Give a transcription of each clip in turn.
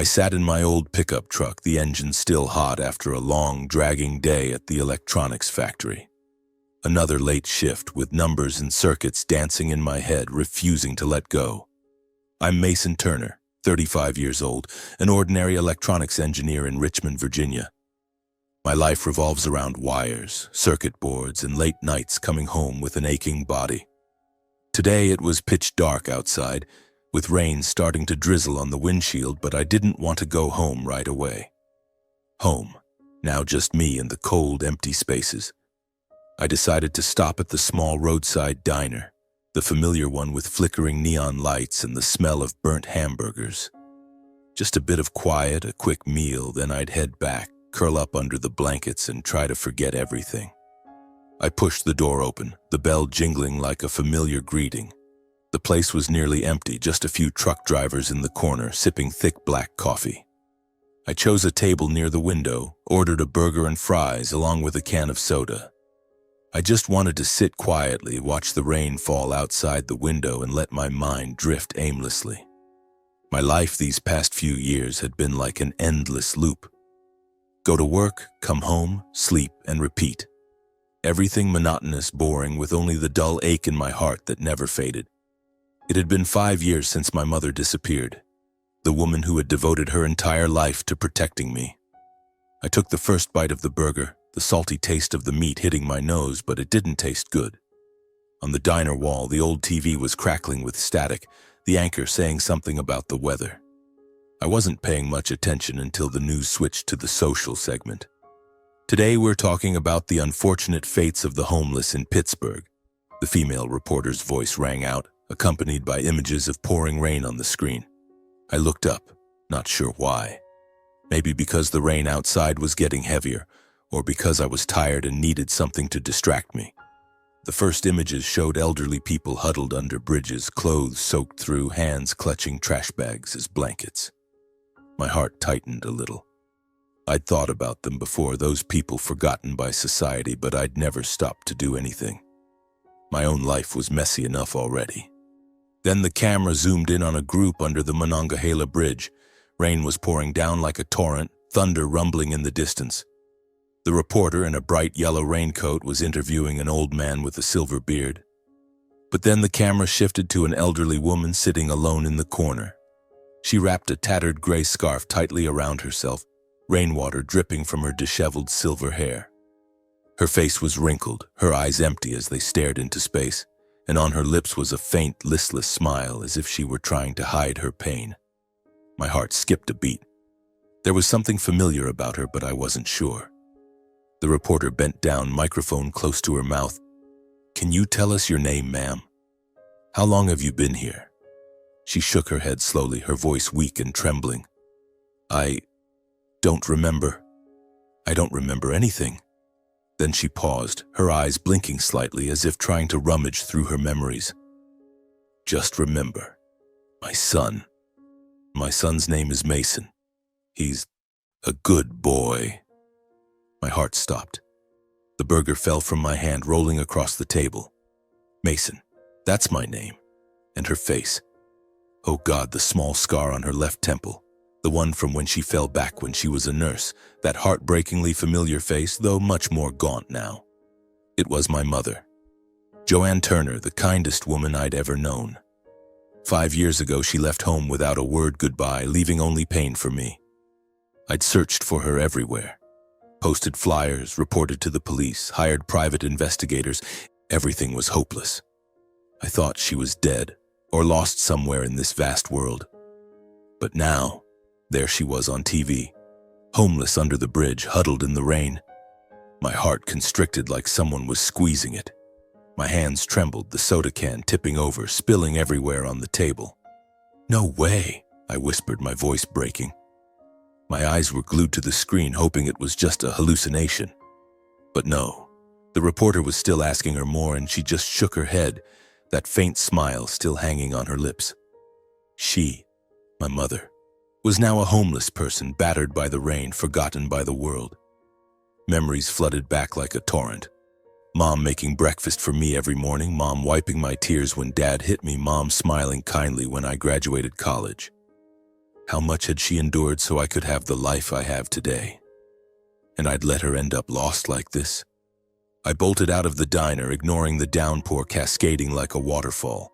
I sat in my old pickup truck, the engine still hot after a long, dragging day at the electronics factory. Another late shift with numbers and circuits dancing in my head, refusing to let go. I'm Mason Turner, 35 years old, an ordinary electronics engineer in Richmond, Virginia. My life revolves around wires, circuit boards, and late nights coming home with an aching body. Today it was pitch dark outside, with rain starting to drizzle on the windshield, but I didn't want to go home right away. Home, now just me and the cold, empty spaces. I decided to stop at the small roadside diner, the familiar one with flickering neon lights and the smell of burnt hamburgers. Just a bit of quiet, a quick meal, then I'd head back, curl up under the blankets and try to forget everything. I pushed the door open, the bell jingling like a familiar greeting. The place was nearly empty, just a few truck drivers in the corner sipping thick black coffee. I chose a table near the window, ordered a burger and fries along with a can of soda. I just wanted to sit quietly, watch the rain fall outside the window and let my mind drift aimlessly. My life these past few years had been like an endless loop. Go to work, come home, sleep, and repeat. Everything monotonous, boring, with only the dull ache in my heart that never faded. It had been 5 years since my mother disappeared, the woman who had devoted her entire life to protecting me. I took the first bite of the burger, the salty taste of the meat hitting my nose, but it didn't taste good. On the diner wall, the old TV was crackling with static, the anchor saying something about the weather. I wasn't paying much attention until the news switched to the social segment. Today we're talking about the unfortunate fates of the homeless in Pittsburgh. The female reporter's voice rang out, accompanied by images of pouring rain on the screen. I looked up, not sure why. Maybe because the rain outside was getting heavier, or because I was tired and needed something to distract me. The first images showed elderly people huddled under bridges, clothes soaked through, hands clutching trash bags as blankets. My heart tightened a little. I'd thought about them before, those people forgotten by society, but I'd never stopped to do anything. My own life was messy enough already. Then the camera zoomed in on a group under the Monongahela Bridge. Rain was pouring down like a torrent, thunder rumbling in the distance. The reporter in a bright yellow raincoat was interviewing an old man with a silver beard. But then the camera shifted to an elderly woman sitting alone in the corner. She wrapped a tattered gray scarf tightly around herself, rainwater dripping from her disheveled silver hair. Her face was wrinkled, her eyes empty as they stared into space, and on her lips was a faint, listless smile as if she were trying to hide her pain. My heart skipped a beat. There was something familiar about her, but I wasn't sure. The reporter bent down, microphone close to her mouth. "Can you tell us your name, ma'am? How long have you been here?" She shook her head slowly, her voice weak and trembling. I don't remember. I don't remember anything." Then she paused, her eyes blinking slightly as if trying to rummage through her memories. "Just remember, my son. My son's name is Mason. He's a good boy." My heart stopped. The burger fell from my hand, rolling across the table. "Mason, that's my name." And her face. Oh God, the small scar on her left temple. The one from when she fell back when she was a nurse. That heartbreakingly familiar face, though much more gaunt now. It was my mother. Joanne Turner, the kindest woman I'd ever known. 5 years ago, she left home without a word goodbye, leaving only pain for me. I'd searched for her everywhere. Posted flyers, reported to the police, hired private investigators. Everything was hopeless. I thought she was dead, or lost somewhere in this vast world. But now, there she was on TV, homeless under the bridge, huddled in the rain. My heart constricted like someone was squeezing it. My hands trembled, the soda can tipping over, spilling everywhere on the table. "No way," I whispered, my voice breaking. My eyes were glued to the screen, hoping it was just a hallucination. But no, the reporter was still asking her more, and she just shook her head, that faint smile still hanging on her lips. She, my mother, was now a homeless person, battered by the rain, forgotten by the world. Memories flooded back like a torrent. Mom making breakfast for me every morning, Mom wiping my tears when Dad hit me, Mom smiling kindly when I graduated college. How much had she endured so I could have the life I have today? And I'd let her end up lost like this? I bolted out of the diner, ignoring the downpour cascading like a waterfall.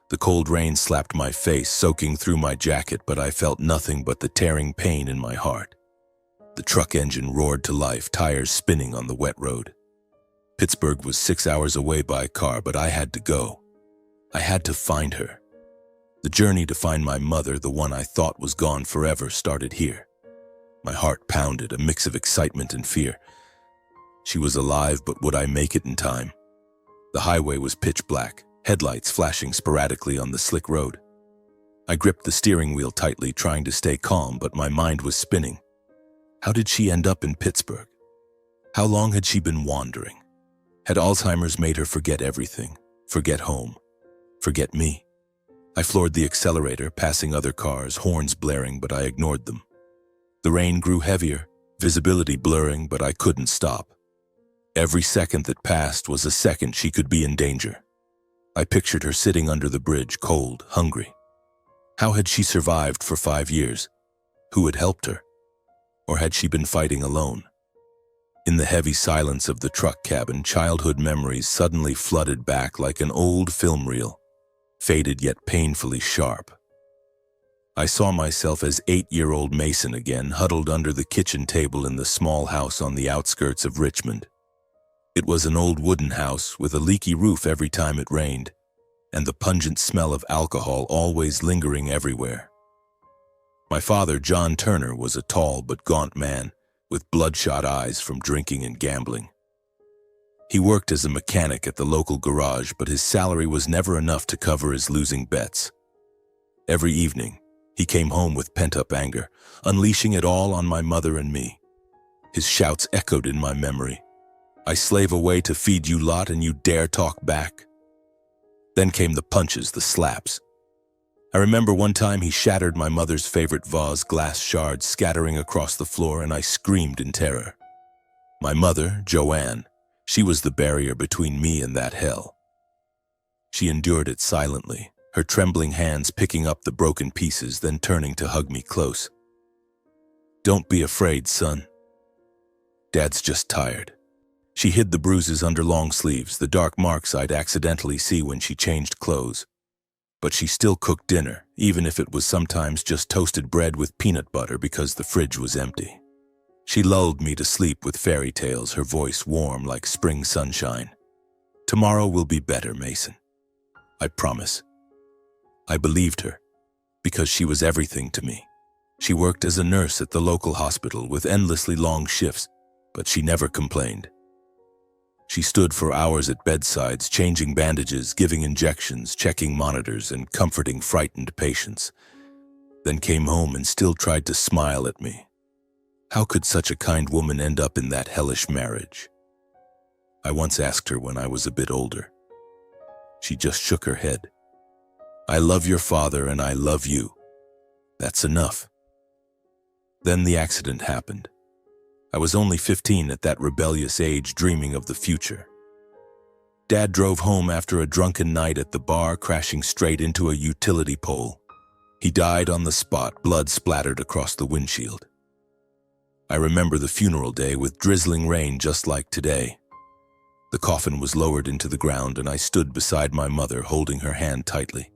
The cold rain slapped my face, soaking through my jacket, but I felt nothing but the tearing pain in my heart. The truck engine roared to life, tires spinning on the wet road. Pittsburgh was 6 hours away by car, but I had to go. I had to find her. The journey to find my mother, the one I thought was gone forever, started here. My heart pounded, a mix of excitement and fear. She was alive, but would I make it in time? The highway was pitch black, headlights flashing sporadically on the slick road. I gripped the steering wheel tightly, trying to stay calm, but my mind was spinning. How did she end up in Pittsburgh? How long had she been wandering? Had Alzheimer's made her forget everything? Forget home? Forget me? I floored the accelerator, passing other cars, horns blaring, but I ignored them. The rain grew heavier, visibility blurring, but I couldn't stop. Every second that passed was a second she could be in danger. I pictured her sitting under the bridge, cold, hungry. How had she survived for 5 years? Who had helped her? Or had she been fighting alone? In the heavy silence of the truck cabin, childhood memories suddenly flooded back like an old film reel, faded yet painfully sharp. I saw myself as 8-year-old Mason again, huddled under the kitchen table in the small house on the outskirts of Richmond. It was an old wooden house with a leaky roof every time it rained, and the pungent smell of alcohol always lingering everywhere. My father, John Turner, was a tall but gaunt man with bloodshot eyes from drinking and gambling. He worked as a mechanic at the local garage, but his salary was never enough to cover his losing bets. Every evening, he came home with pent-up anger, unleashing it all on my mother and me. His shouts echoed in my memory. I slave away to feed you lot and you dare talk back. Then came the punches, the slaps. I remember one time he shattered my mother's favorite vase, glass shards scattering across the floor, and I screamed in terror. My mother, Joanne, she was the barrier between me and that hell. She endured it silently, her trembling hands picking up the broken pieces, then turning to hug me close. Don't be afraid, son. Dad's just tired. She hid the bruises under long sleeves, the dark marks I'd accidentally see when she changed clothes. But she still cooked dinner, even if it was sometimes just toasted bread with peanut butter because the fridge was empty. She lulled me to sleep with fairy tales, her voice warm like spring sunshine. Tomorrow will be better, Mason. I promise. I believed her, because she was everything to me. She worked as a nurse at the local hospital with endlessly long shifts, but she never complained. She stood for hours at bedsides, changing bandages, giving injections, checking monitors, and comforting frightened patients. Then came home and still tried to smile at me. How could such a kind woman end up in that hellish marriage? I once asked her when I was a bit older. She just shook her head. I love your father and I love you. That's enough. Then the accident happened. I was only 15 at that rebellious age, dreaming of the future. Dad drove home after a drunken night at the bar, crashing straight into a utility pole. He died on the spot, blood splattered across the windshield. I remember the funeral day with drizzling rain just like today. The coffin was lowered into the ground and I stood beside my mother, holding her hand tightly.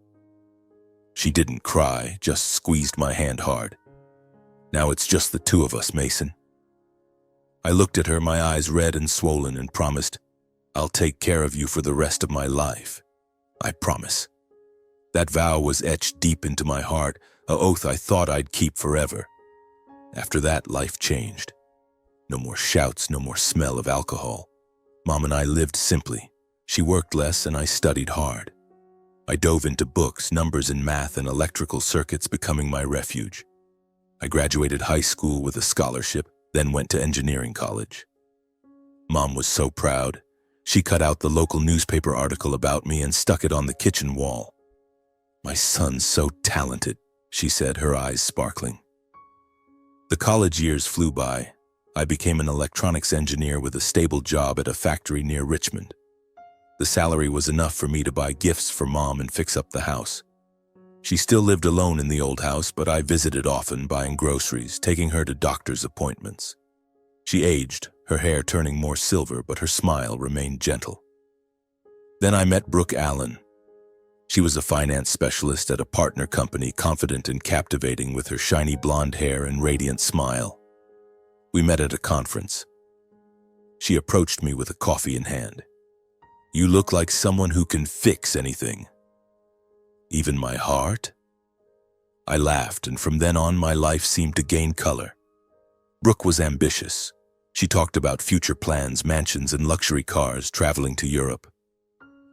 She didn't cry, just squeezed my hand hard. Now it's just the two of us, Mason. I looked at her, my eyes red and swollen, and promised, I'll take care of you for the rest of my life. I promise. That vow was etched deep into my heart, an oath I thought I'd keep forever. After that, life changed. No more shouts, no more smell of alcohol. Mom and I lived simply. She worked less and I studied hard. I dove into books, numbers and math, and electrical circuits becoming my refuge. I graduated high school with a scholarship, then went to engineering college. Mom was so proud. She cut out the local newspaper article about me and stuck it on the kitchen wall. My son's so talented, she said, her eyes sparkling. The college years flew by. I became an electronics engineer with a stable job at a factory near Richmond. The salary was enough for me to buy gifts for Mom and fix up the house. She still lived alone in the old house, but I visited often, buying groceries, taking her to doctor's appointments. She aged, her hair turning more silver, but her smile remained gentle. Then I met Brooke Allen. She was a finance specialist at a partner company, confident and captivating with her shiny blonde hair and radiant smile. We met at a conference. She approached me with a coffee in hand. "You look like someone who can fix anything." "Even my heart?" I laughed, and from then on my life seemed to gain color. Brooke was ambitious. She talked about future plans, mansions and luxury cars, traveling to Europe.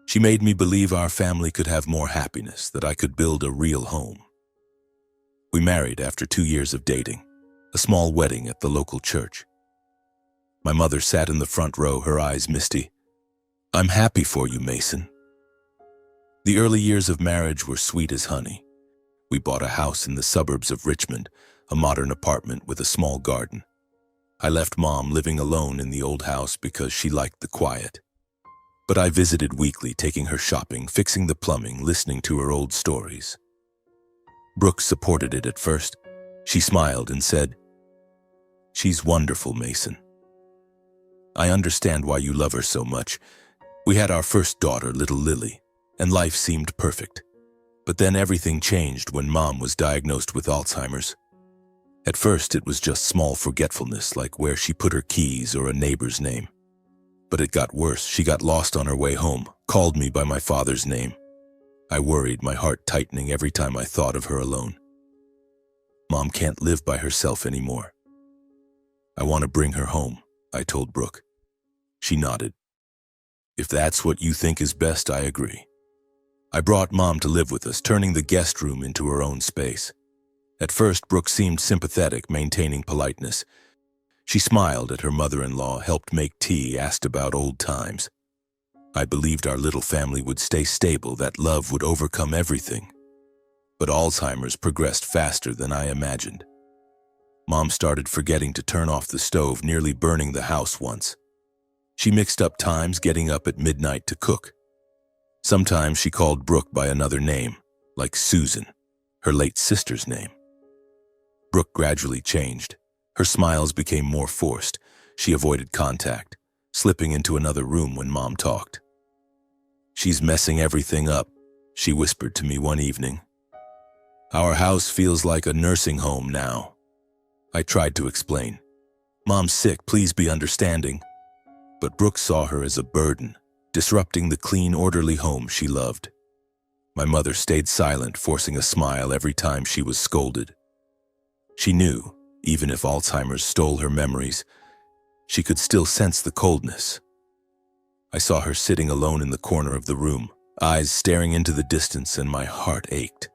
She made me believe our family could have more happiness, that I could build a real home. We married after 2 years of dating, a small wedding at the local church. My mother sat in the front row, her eyes misty. "I'm happy for you, Mason." The early years of marriage were sweet as honey. We bought a house in the suburbs of Richmond, a modern apartment with a small garden. I left Mom living alone in the old house because she liked the quiet. But I visited weekly, taking her shopping, fixing the plumbing, listening to her old stories. Brooke supported it at first. She smiled and said, "She's wonderful, Mason. I understand why you love her so much. We had our first daughter, little Lily, and life seemed perfect. But then everything changed when Mom was diagnosed with Alzheimer's. At first, it was just small forgetfulness, like where she put her keys or a neighbor's name. But it got worse. She got lost on her way home, called me by my father's name. I worried, my heart tightening every time I thought of her alone. Mom can't live by herself anymore. I want to bring her home," I told Brooke. She nodded. "If that's what you think is best, I agree." I brought Mom to live with us, turning the guest room into her own space. At first, Brooke seemed sympathetic, maintaining politeness. She smiled at her mother-in-law, helped make tea, asked about old times. I believed our little family would stay stable, that love would overcome everything. But Alzheimer's progressed faster than I imagined. Mom started forgetting to turn off the stove, nearly burning the house once. She mixed up times, getting up at midnight to cook. Sometimes she called Brooke by another name, like Susan, her late sister's name. Brooke gradually changed. Her smiles became more forced. She avoided contact, slipping into another room when Mom talked. "She's messing everything up," she whispered to me one evening. "Our house feels like a nursing home now." I tried to explain. "Mom's sick, please be understanding." But Brooke saw her as a burden, disrupting the clean, orderly home she loved. My mother stayed silent, forcing a smile every time she was scolded. She knew, even if Alzheimer's stole her memories, she could still sense the coldness. I saw her sitting alone in the corner of the room, eyes staring into the distance, and my heart ached.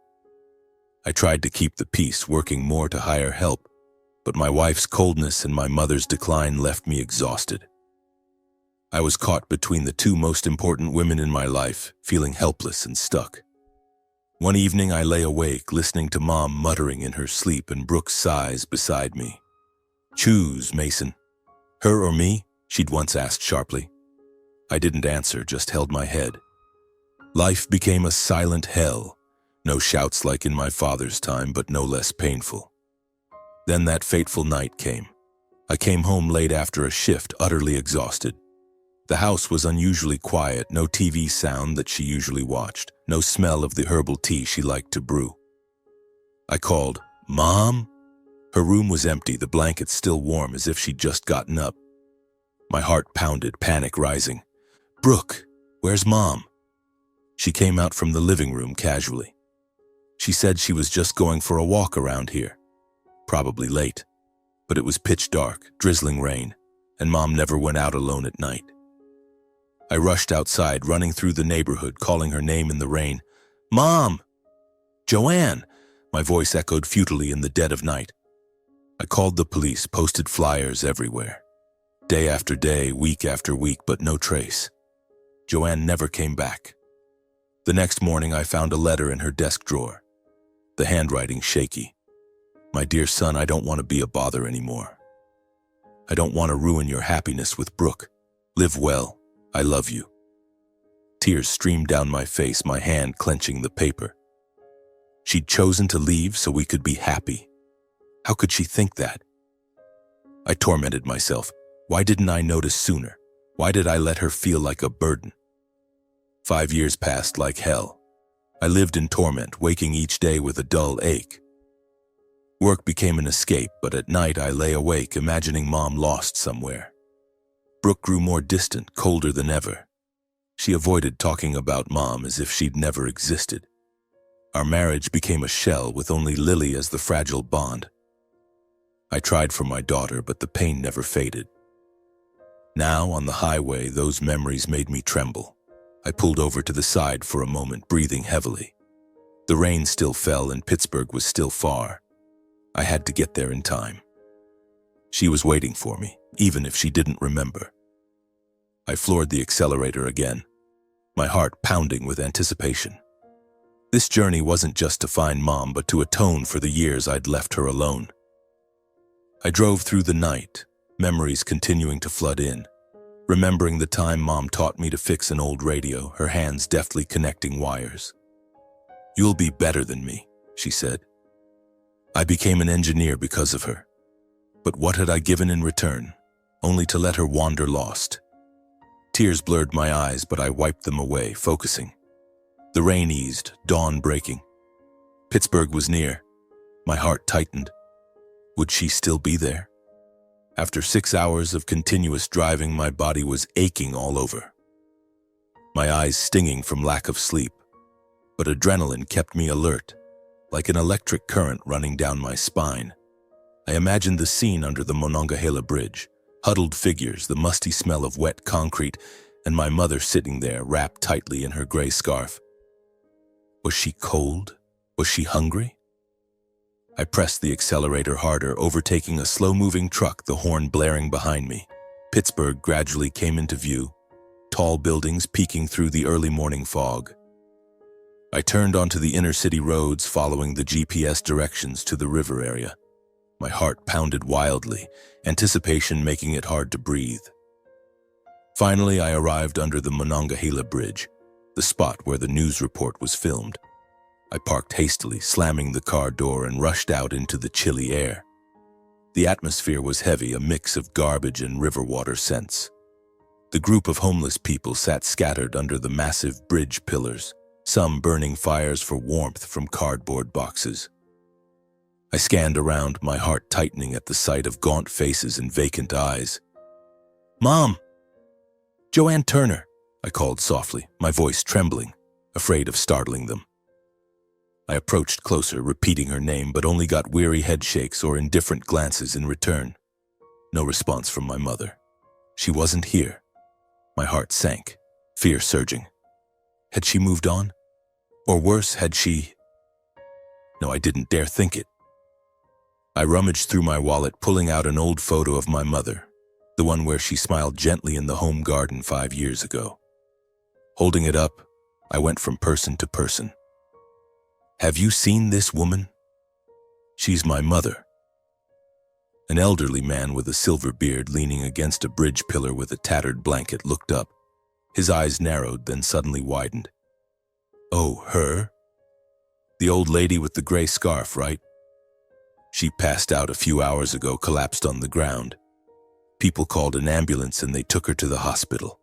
I tried to keep the peace, working more to hire help, but my wife's coldness and my mother's decline left me exhausted. I was caught between the two most important women in my life, feeling helpless and stuck. One evening I lay awake, listening to Mom muttering in her sleep and Brooke's sighs beside me. "Choose, Mason. Her or me?" she'd once asked sharply. I didn't answer, just held my head. Life became a silent hell. No shouts like in my father's time, but no less painful. Then that fateful night came. I came home late after a shift, utterly exhausted. The house was unusually quiet, no TV sound that she usually watched, no smell of the herbal tea she liked to brew. I called, "Mom?" Her room was empty, the blankets still warm, as if she'd just gotten up. My heart pounded, panic rising. "Brooke, where's Mom?" She came out from the living room casually. She said she was just going for a walk around here. Probably late, but it was pitch dark, drizzling rain, and Mom never went out alone at night. I rushed outside, running through the neighborhood, calling her name in the rain. "Mom! Joanne!" My voice echoed futilely in the dead of night. I called the police, posted flyers everywhere. Day after day, week after week, but no trace. Joanne never came back. The next morning, I found a letter in her desk drawer, the handwriting shaky. "My dear son, I don't want to be a bother anymore. I don't want to ruin your happiness with Brooke. Live well. I love you." Tears streamed down my face, my hand clenching the paper. She'd chosen to leave so we could be happy. How could she think that? I tormented myself. Why didn't I notice sooner? Why did I let her feel like a burden? 5 years passed like hell. I lived in torment, waking each day with a dull ache. Work became an escape, but at night I lay awake, imagining Mom lost somewhere. Brooke grew more distant, colder than ever. She avoided talking about Mom as if she'd never existed. Our marriage became a shell with only Lily as the fragile bond. I tried for my daughter, but the pain never faded. Now, on the highway, those memories made me tremble. I pulled over to the side for a moment, breathing heavily. The rain still fell and Pittsburgh was still far. I had to get there in time. She was waiting for me, even if she didn't remember. I floored the accelerator again, my heart pounding with anticipation. This journey wasn't just to find Mom, but to atone for the years I'd left her alone. I drove through the night, memories continuing to flood in, remembering the time Mom taught me to fix an old radio, her hands deftly connecting wires. "You'll be better than me," she said. I became an engineer because of her. But what had I given in return, only to let her wander lost? Tears blurred my eyes, but I wiped them away, focusing. The rain eased, dawn breaking. Pittsburgh was near. My heart tightened. Would she still be there? After 6 hours of continuous driving, my body was aching all over. My eyes stinging from lack of sleep. But adrenaline kept me alert, like an electric current running down my spine. I imagined the scene under the Monongahela Bridge, huddled figures, the musty smell of wet concrete, and my mother sitting there, wrapped tightly in her gray scarf. Was she cold? Was she hungry? I pressed the accelerator harder, overtaking a slow-moving truck, the horn blaring behind me. Pittsburgh gradually came into view, tall buildings peeking through the early morning fog. I turned onto the inner-city roads, following the GPS directions to the river area. My heart pounded wildly, anticipation making it hard to breathe. Finally, I arrived under the Monongahela Bridge, the spot where the news report was filmed. I parked hastily, slamming the car door, and rushed out into the chilly air. The atmosphere was heavy, a mix of garbage and river water scents. The group of homeless people sat scattered under the massive bridge pillars, some burning fires for warmth from cardboard boxes. I scanned around, my heart tightening at the sight of gaunt faces and vacant eyes. "Mom!" "Joanne Turner," I called softly, my voice trembling, afraid of startling them. I approached closer, repeating her name, but only got weary headshakes or indifferent glances in return. No response from my mother. She wasn't here. My heart sank, fear surging. Had she moved on? Or worse, had she... No, I didn't dare think it. I rummaged through my wallet, pulling out an old photo of my mother, the one where she smiled gently in the home garden 5 years ago. Holding it up, I went from person to person. "Have you seen this woman? She's my mother." An elderly man with a silver beard leaning against a bridge pillar with a tattered blanket looked up. His eyes narrowed, then suddenly widened. "Oh, her? The old lady with the gray scarf, right? She passed out a few hours ago, collapsed on the ground. People called an ambulance and they took her to the hospital."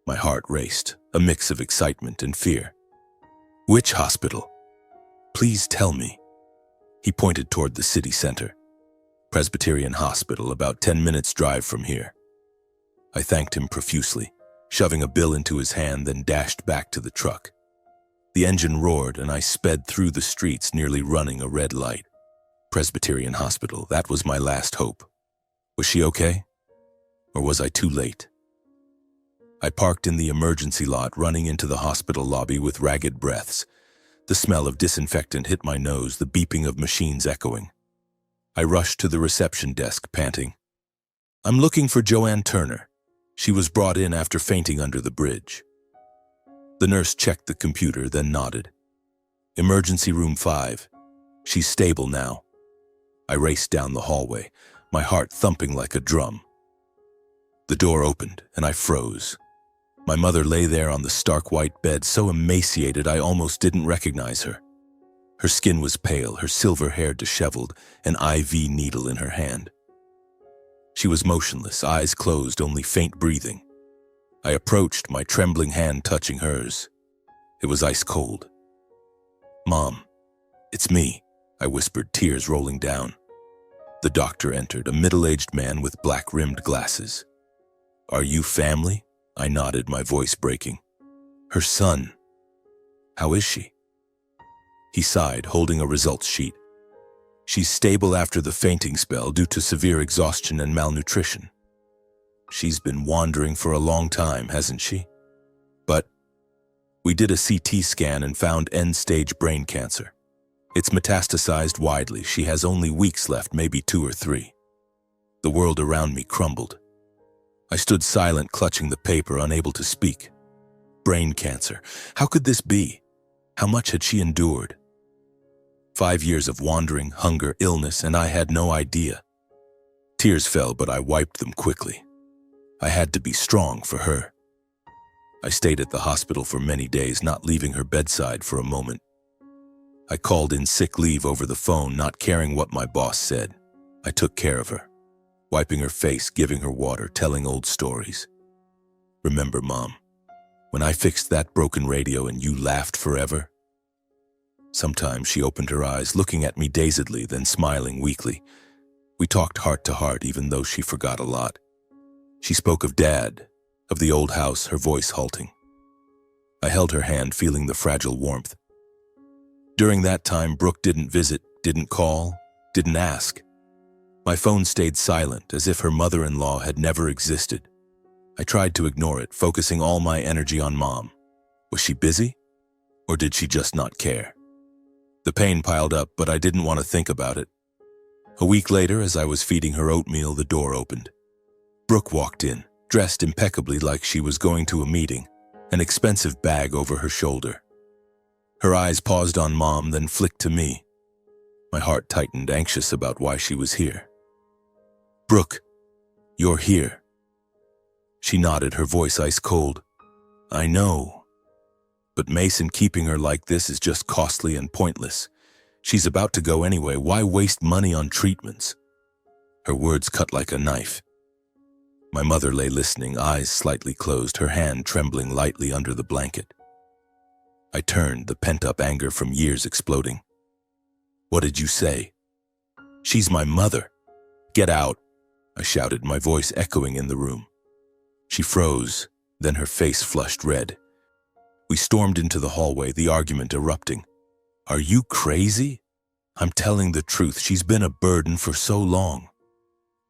My heart raced, a mix of excitement and fear. "Which hospital? Please tell me." He pointed toward the city center. "Presbyterian Hospital, about 10 minutes' drive from here." I thanked him profusely, shoving a bill into his hand, then dashed back to the truck. The engine roared and I sped through the streets, nearly running a red light. Presbyterian Hospital, that was my last hope. Was she okay? Or was I too late? I parked in the emergency lot, running into the hospital lobby with ragged breaths. The smell of disinfectant hit my nose, the beeping of machines echoing. I rushed to the reception desk, panting. "I'm looking for Joanne Turner. She was brought in after fainting under the bridge." The nurse checked the computer, then nodded. "Emergency room 5. She's stable now." I raced down the hallway, my heart thumping like a drum. The door opened, and I froze. My mother lay there on the stark white bed, so emaciated I almost didn't recognize her. Her skin was pale, her silver hair disheveled, an IV needle in her hand. She was motionless, eyes closed, only faint breathing. I approached, my trembling hand touching hers. It was ice cold. "Mom, it's me," I whispered, tears rolling down. The doctor entered, a middle-aged man with black-rimmed glasses. "Are you family?" I nodded, my voice breaking. "Her son. How is she?" He sighed, holding a results sheet. "She's stable after the fainting spell due to severe exhaustion and malnutrition. She's been wandering for a long time, hasn't she? But we did a CT scan and found end-stage brain cancer. It's metastasized widely. She has only weeks left, maybe 2 or 3. The world around me crumbled. I stood silent, clutching the paper, unable to speak. Brain cancer. How could this be? How much had she endured? 5 years of wandering, hunger, illness, and I had no idea. Tears fell, but I wiped them quickly. I had to be strong for her. I stayed at the hospital for many days, not leaving her bedside for a moment. I called in sick leave over the phone, not caring what my boss said. I took care of her, wiping her face, giving her water, telling old stories. "Remember, Mom, when I fixed that broken radio and you laughed forever?" Sometimes she opened her eyes, looking at me dazedly, then smiling weakly. We talked heart to heart, even though she forgot a lot. She spoke of Dad, of the old house, her voice halting. I held her hand, feeling the fragile warmth. During that time, Brooke didn't visit, didn't call, didn't ask. My phone stayed silent, as if her mother-in-law had never existed. I tried to ignore it, focusing all my energy on Mom. Was she busy? Or did she just not care? The pain piled up, but I didn't want to think about it. A week later, as I was feeding her oatmeal, the door opened. Brooke walked in, dressed impeccably like she was going to a meeting, an expensive bag over her shoulder. Her eyes paused on Mom, then flicked to me. My heart tightened, anxious about why she was here. "Brooke, you're here." She nodded, her voice ice cold. "I know. But Mason, keeping her like this is just costly and pointless. She's about to go anyway. Why waste money on treatments?" Her words cut like a knife. My mother lay listening, eyes slightly closed, her hand trembling lightly under the blanket. I turned, the pent-up anger from years exploding. "What did you say?" "She's my mother. Get out," I shouted, my voice echoing in the room. She froze, then her face flushed red. We stormed into the hallway, the argument erupting. "Are you crazy? I'm telling the truth. She's been a burden for so long."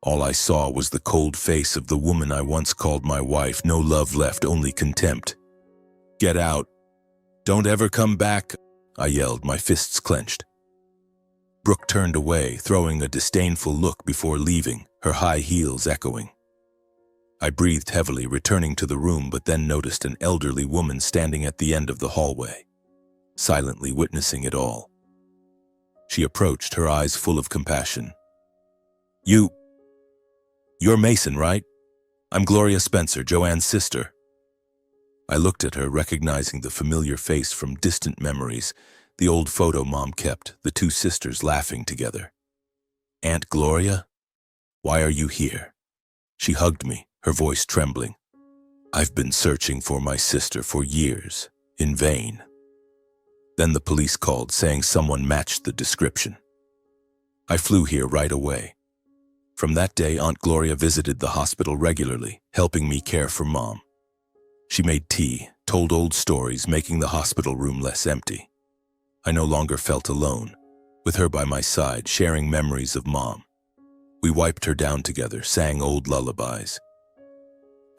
All I saw was the cold face of the woman I once called my wife, no love left, only contempt. "Get out. Don't ever come back," I yelled, my fists clenched. Brooke turned away, throwing a disdainful look before leaving, her high heels echoing. I breathed heavily, returning to the room, but then noticed an elderly woman standing at the end of the hallway, silently witnessing it all. She approached, her eyes full of compassion. You're Mason, right? I'm Gloria Spencer, Joanne's sister." I looked at her, recognizing the familiar face from distant memories, the old photo Mom kept, the 2 sisters laughing together. "Aunt Gloria, why are you here?" She hugged me, her voice trembling. "I've been searching for my sister for years, in vain." Then the police called, saying someone matched the description. I flew here right away. From that day, Aunt Gloria visited the hospital regularly, helping me care for Mom. She made tea, told old stories, making the hospital room less empty. I no longer felt alone, with her by my side, sharing memories of Mom. We wiped her down together, sang old lullabies.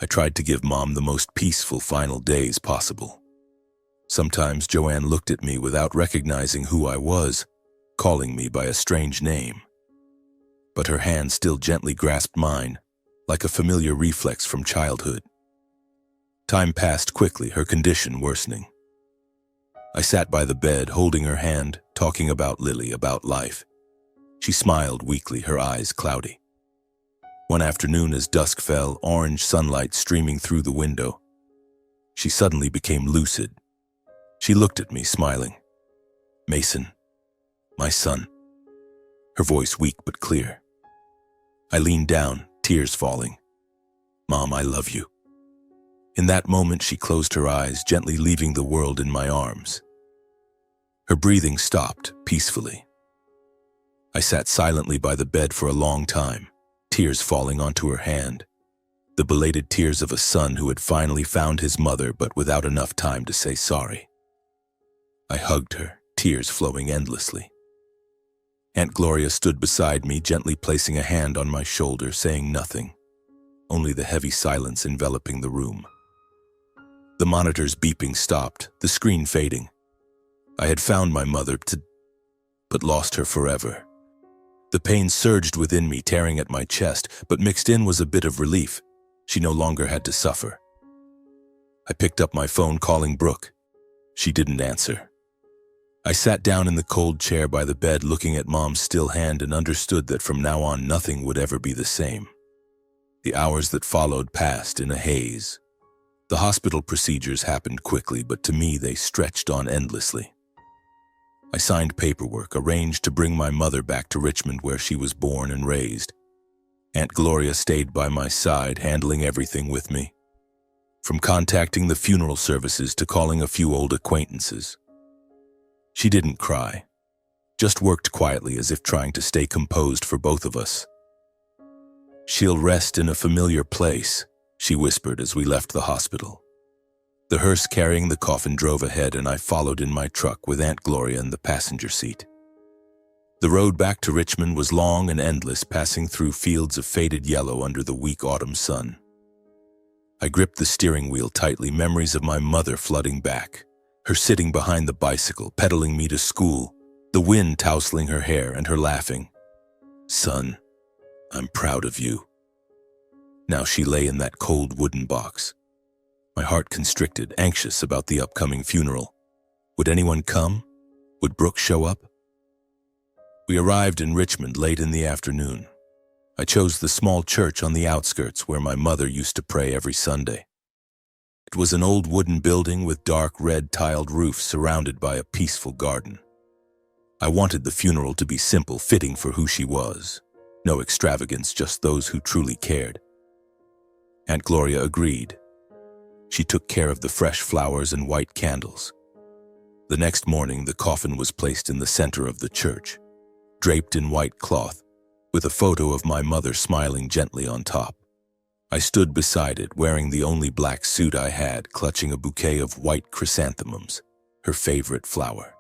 I tried to give Mom the most peaceful final days possible. Sometimes Joanne looked at me without recognizing who I was, calling me by a strange name. But her hand still gently grasped mine, like a familiar reflex from childhood. Time passed quickly, her condition worsening. I sat by the bed, holding her hand, talking about Lily, about life. She smiled weakly, her eyes cloudy. One afternoon, as dusk fell, orange sunlight streaming through the window, she suddenly became lucid. She looked at me, smiling. "Mason, My son. Her voice weak but clear. I leaned down, tears falling. Mom, I love you. In that moment, she closed her eyes, gently leaving the world in my arms. Her breathing stopped, peacefully. I sat silently by the bed for a long time, tears falling onto her hand. The belated tears of a son who had finally found his mother but without enough time to say sorry. I hugged her, tears flowing endlessly. Aunt Gloria stood beside me, gently placing a hand on my shoulder, saying nothing, only the heavy silence enveloping the room. The monitor's beeping stopped, the screen fading. I had found my mother, but lost her forever. The pain surged within me, tearing at my chest, but mixed in was a bit of relief. She no longer had to suffer. I picked up my phone, calling Brooke. She didn't answer. I sat down in the cold chair by the bed, looking at Mom's still hand, and understood that from now on nothing would ever be the same. The hours that followed passed in a haze. The hospital procedures happened quickly, but to me they stretched on endlessly. I signed paperwork, arranged to bring my mother back to Richmond where she was born and raised. Aunt Gloria stayed by my side, handling everything with me, from contacting the funeral services to calling a few old acquaintances. She didn't cry, just worked quietly as if trying to stay composed for both of us. "She'll rest in a familiar place," she whispered as we left the hospital. The hearse carrying the coffin drove ahead, and I followed in my truck with Aunt Gloria in the passenger seat. The road back to Richmond was long and endless, passing through fields of faded yellow under the weak autumn sun. I gripped the steering wheel tightly, memories of my mother flooding back, her sitting behind the bicycle, pedaling me to school, the wind tousling her hair and her laughing. "Son, I'm proud of you." Now she lay in that cold wooden box. My heart constricted, anxious about the upcoming funeral. Would anyone come? Would Brooke show up? We arrived in Richmond late in the afternoon. I chose the small church on the outskirts where my mother used to pray every Sunday. It was an old wooden building with dark red tiled roofs surrounded by a peaceful garden. I wanted the funeral to be simple, fitting for who she was. No extravagance, just those who truly cared. Aunt Gloria agreed. She took care of the fresh flowers and white candles. The next morning, the coffin was placed in the center of the church, draped in white cloth, with a photo of my mother smiling gently on top. I stood beside it, wearing the only black suit I had, clutching a bouquet of white chrysanthemums, her favorite flower.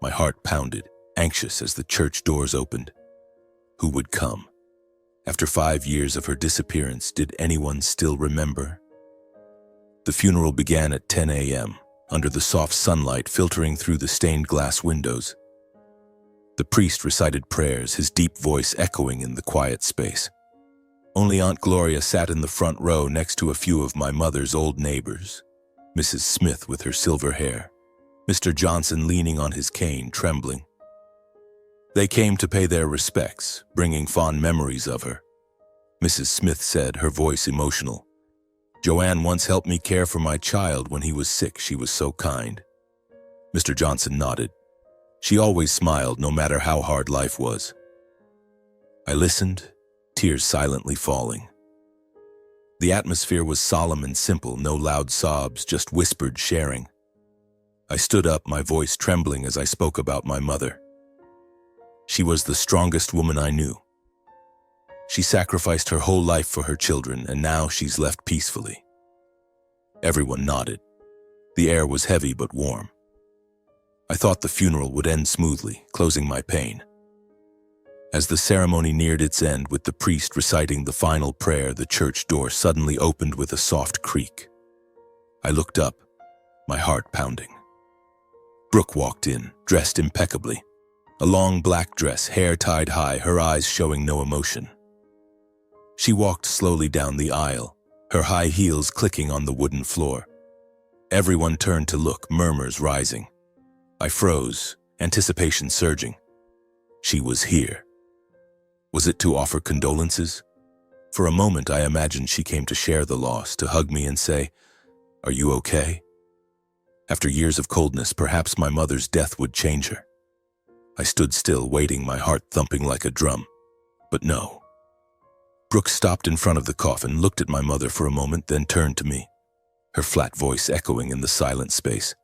My heart pounded, anxious as the church doors opened. Who would come? After 5 years of her disappearance, did anyone still remember? The funeral began at 10 a.m., under the soft sunlight filtering through the stained glass windows. The priest recited prayers, his deep voice echoing in the quiet space. Only Aunt Gloria sat in the front row next to a few of my mother's old neighbors. Mrs. Smith with her silver hair, Mr. Johnson leaning on his cane, trembling. They came to pay their respects, bringing fond memories of her. Mrs. Smith said, her voice emotional, "Joanne once helped me care for my child when he was sick. She was so kind." Mr. Johnson nodded. She always smiled, no matter how hard life was. I listened, tears silently falling. The atmosphere was solemn and simple, no loud sobs, just whispered sharing. I stood up, my voice trembling as I spoke about my mother. She was the strongest woman I knew. She sacrificed her whole life for her children, and now she's left peacefully. Everyone nodded. The air was heavy but warm. I thought the funeral would end smoothly, closing my pain. As the ceremony neared its end, with the priest reciting the final prayer, the church door suddenly opened with a soft creak. I looked up, my heart pounding. Brooke walked in, dressed impeccably. A long black dress, hair tied high, her eyes showing no emotion. She walked slowly down the aisle, her high heels clicking on the wooden floor. Everyone turned to look, murmurs rising. I froze, anticipation surging. She was here. Was it to offer condolences? For a moment, I imagined she came to share the loss, to hug me and say, "Are you okay?" After years of coldness, perhaps my mother's death would change her. I stood still, waiting, my heart thumping like a drum. But no. Brooke stopped in front of the coffin, looked at my mother for a moment, then turned to me, her flat voice echoing in the silent space.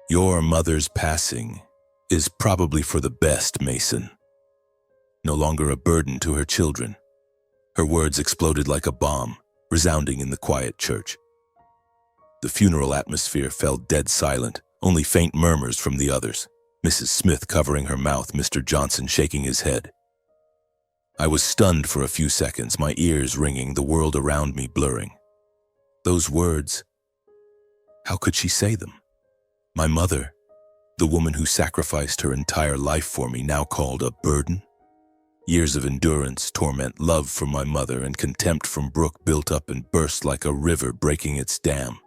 Your mother's passing is probably for the best, Mason. No longer a burden to her children. Her words exploded like a bomb, resounding in the quiet church. The funeral atmosphere fell dead silent, only faint murmurs from the others. Mrs. Smith covering her mouth, Mr. Johnson shaking his head. I was stunned for a few seconds, my ears ringing, the world around me blurring. Those words, how could she say them? My mother, the woman who sacrificed her entire life for me, now called a burden? Years of endurance, torment, love for my mother, and contempt from Brooke built up and burst like a river breaking its dam.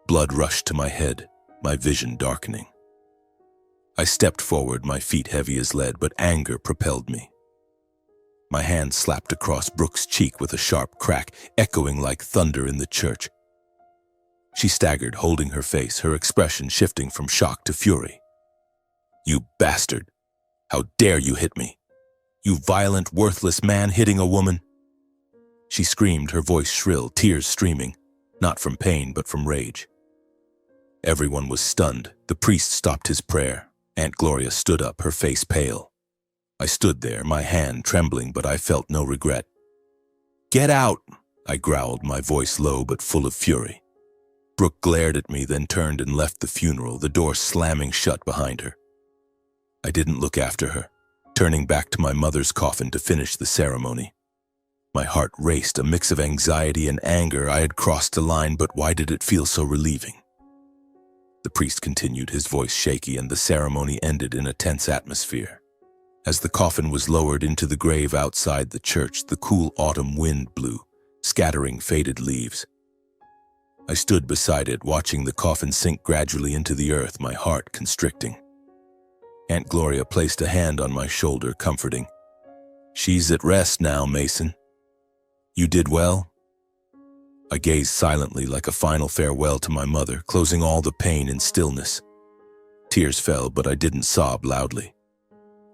Blood rushed to my head, my vision darkening. I stepped forward, my feet heavy as lead, but anger propelled me. My hand slapped across Brooke's cheek with a sharp crack, echoing like thunder in the church. She staggered, holding her face, her expression shifting from shock to fury. You bastard! How dare you hit me? You violent, worthless man hitting a woman! She screamed, her voice shrill, tears streaming, not from pain but from rage. Everyone was stunned. The priest stopped his prayer. Aunt Gloria stood up, her face pale. I stood there, my hand trembling, but I felt no regret. Get out! I growled, my voice low but full of fury. Brooke glared at me, then turned and left the funeral, the door slamming shut behind her. I didn't look after her, turning back to my mother's coffin to finish the ceremony. My heart raced, a mix of anxiety and anger. I had crossed a line, but why did it feel so relieving? The priest continued, his voice shaky, and the ceremony ended in a tense atmosphere. As the coffin was lowered into the grave outside the church, the cool autumn wind blew, scattering faded leaves. I stood beside it, watching the coffin sink gradually into the earth, my heart constricting. Aunt Gloria placed a hand on my shoulder, comforting. She's at rest now, Mason. You did well? I gazed silently like a final farewell to my mother, closing all the pain in stillness. Tears fell, but I didn't sob loudly.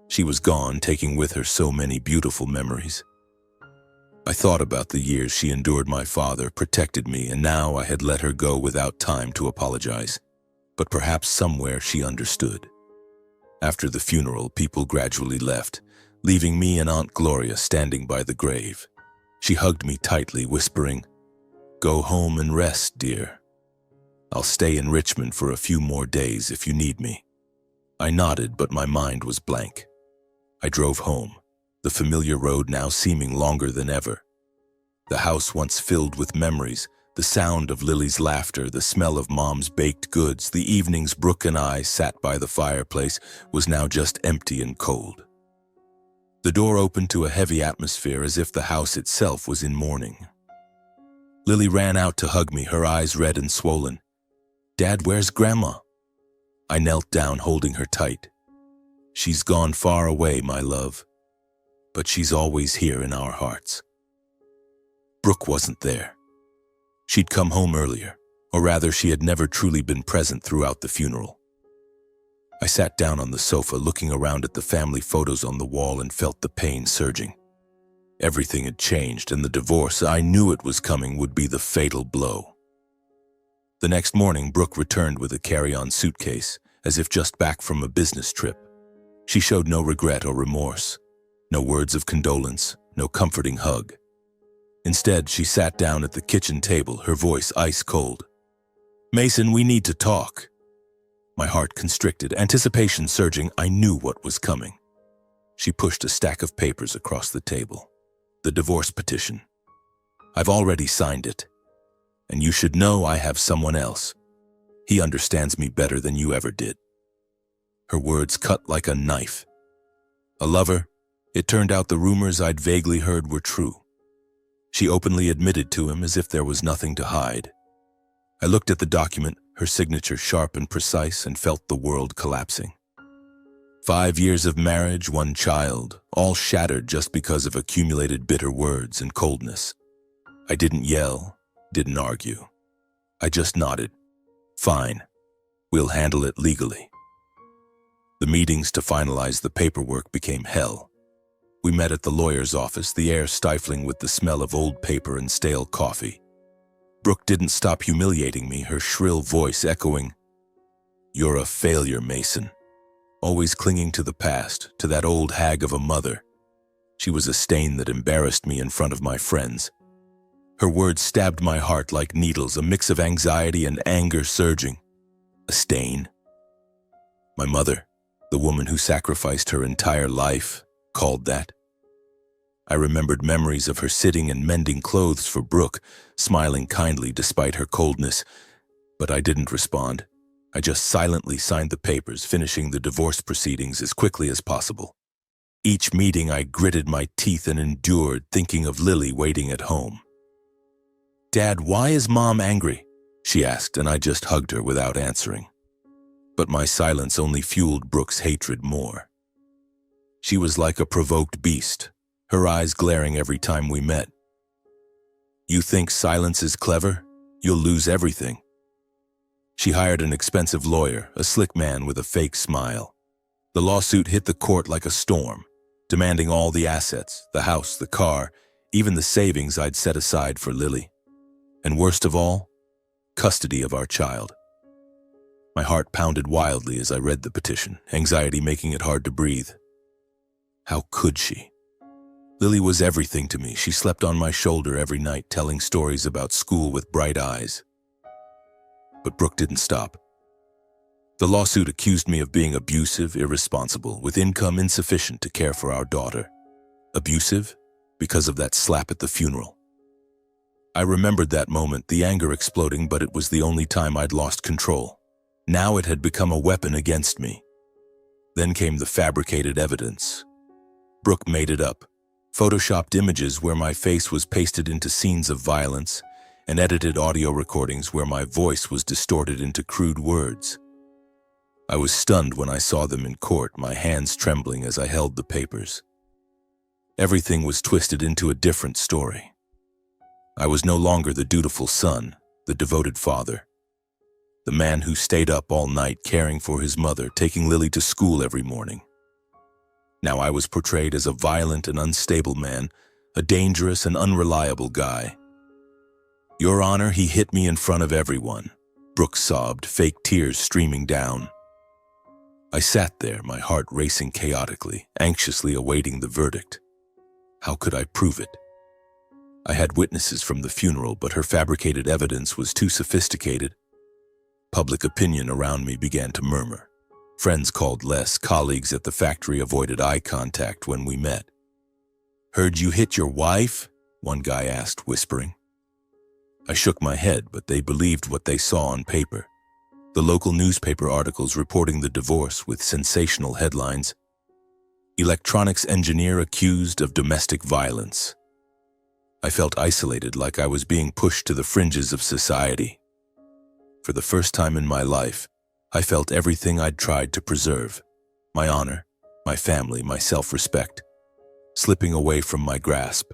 She was gone, taking with her so many beautiful memories. I thought about the years she endured my father, protected me, and now I had let her go without time to apologize. But perhaps somewhere she understood. After the funeral, people gradually left, leaving me and Aunt Gloria standing by the grave. She hugged me tightly, whispering, "Go home and rest, dear. I'll stay in Richmond for a few more days if you need me." I nodded, but my mind was blank. I drove home, the familiar road now seeming longer than ever. The house once filled with memories, the sound of Lily's laughter, the smell of Mom's baked goods, the evenings Brooke and I sat by the fireplace, was now just empty and cold. The door opened to a heavy atmosphere, as if the house itself was in mourning. Lily ran out to hug me, her eyes red and swollen. "Dad, where's Grandma?" I knelt down, holding her tight. "She's gone far away, my love, but she's always here in our hearts." Brooke wasn't there. She'd come home earlier, or rather she had never truly been present throughout the funeral. I sat down on the sofa, looking around at the family photos on the wall, and felt the pain surging. Everything had changed, and the divorce, I knew it was coming, would be the fatal blow. The next morning, Brooke returned with a carry-on suitcase, as if just back from a business trip. She showed no regret or remorse, no words of condolence, no comforting hug. Instead, she sat down at the kitchen table, her voice ice cold. "Mason, we need to talk." My heart constricted, anticipation surging. I knew what was coming. She pushed a stack of papers across the table. "The divorce petition. I've already signed it. And you should know I have someone else. He understands me better than you ever did." Her words cut like a knife. A lover? It turned out the rumors I'd vaguely heard were true. She openly admitted to him as if there was nothing to hide. I looked at the document, her signature sharp and precise, and felt the world collapsing. 5 years of marriage, 1 child, all shattered just because of accumulated bitter words and coldness. I didn't yell, didn't argue. I just nodded. "Fine. We'll handle it legally." The meetings to finalize the paperwork became hell. We met at the lawyer's office, the air stifling with the smell of old paper and stale coffee. Brooke didn't stop humiliating me, her shrill voice echoing, "You're a failure, Mason." Always clinging to the past, to that old hag of a mother. She was a stain that embarrassed me in front of my friends. Her words stabbed my heart like needles, a mix of anxiety and anger surging. A stain? My mother, the woman who sacrificed her entire life, called that. I remembered memories of her sitting and mending clothes for Brooke, smiling kindly despite her coldness, but I didn't respond. I just silently signed the papers, finishing the divorce proceedings as quickly as possible. Each meeting I gritted my teeth and endured, thinking of Lily waiting at home. "Dad, why is Mom angry?" she asked, and I just hugged her without answering. But my silence only fueled Brooke's hatred more. She was like a provoked beast, her eyes glaring every time we met. "You think silence is clever? You'll lose everything." She hired an expensive lawyer, a slick man with a fake smile. The lawsuit hit the court like a storm, demanding all the assets, the house, the car, even the savings I'd set aside for Lily. And worst of all, custody of our child. My heart pounded wildly as I read the petition, anxiety making it hard to breathe. How could she? Lily was everything to me. She slept on my shoulder every night, telling stories about school with bright eyes. But Brooke didn't stop. The lawsuit accused me of being abusive, irresponsible, with income insufficient to care for our daughter. Abusive? Because of that slap at the funeral. I remembered that moment, the anger exploding, but it was the only time I'd lost control. Now it had become a weapon against me. Then came the fabricated evidence. Brooke made it up. Photoshopped images where my face was pasted into scenes of violence, and edited audio recordings where my voice was distorted into crude words. I was stunned when I saw them in court, my hands trembling as I held the papers. Everything was twisted into a different story. I was no longer the dutiful son, the devoted father. The man who stayed up all night caring for his mother, taking Lily to school every morning. Now I was portrayed as a violent and unstable man, a dangerous and unreliable guy. "Your Honor, he hit me in front of everyone," Brooke sobbed, fake tears streaming down. I sat there, my heart racing chaotically, anxiously awaiting the verdict. How could I prove it? I had witnesses from the funeral, but her fabricated evidence was too sophisticated. Public opinion around me began to murmur. Friends called less, colleagues at the factory avoided eye contact when we met. "Heard you hit your wife?" one guy asked, whispering. I shook my head, but they believed what they saw on paper. The local newspaper articles reporting the divorce with sensational headlines. "Electronics engineer accused of domestic violence." I felt isolated, like I was being pushed to the fringes of society. For the first time in my life, I felt everything I'd tried to preserve. My honor, my family, my self-respect, slipping away from my grasp.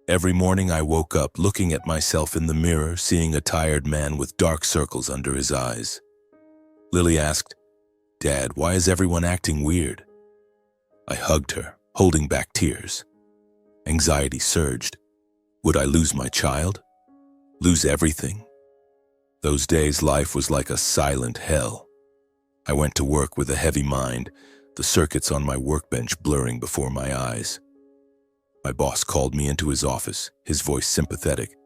Every morning I woke up looking at myself in the mirror, seeing a tired man with dark circles under his eyes. Lily asked, "Dad, why is everyone acting weird?" I hugged her, holding back tears. Anxiety surged. Would I lose my child? Lose everything? Those days, life was like a silent hell. I went to work with a heavy mind, the circuits on my workbench blurring before my eyes. My boss called me into his office, his voice sympathetic.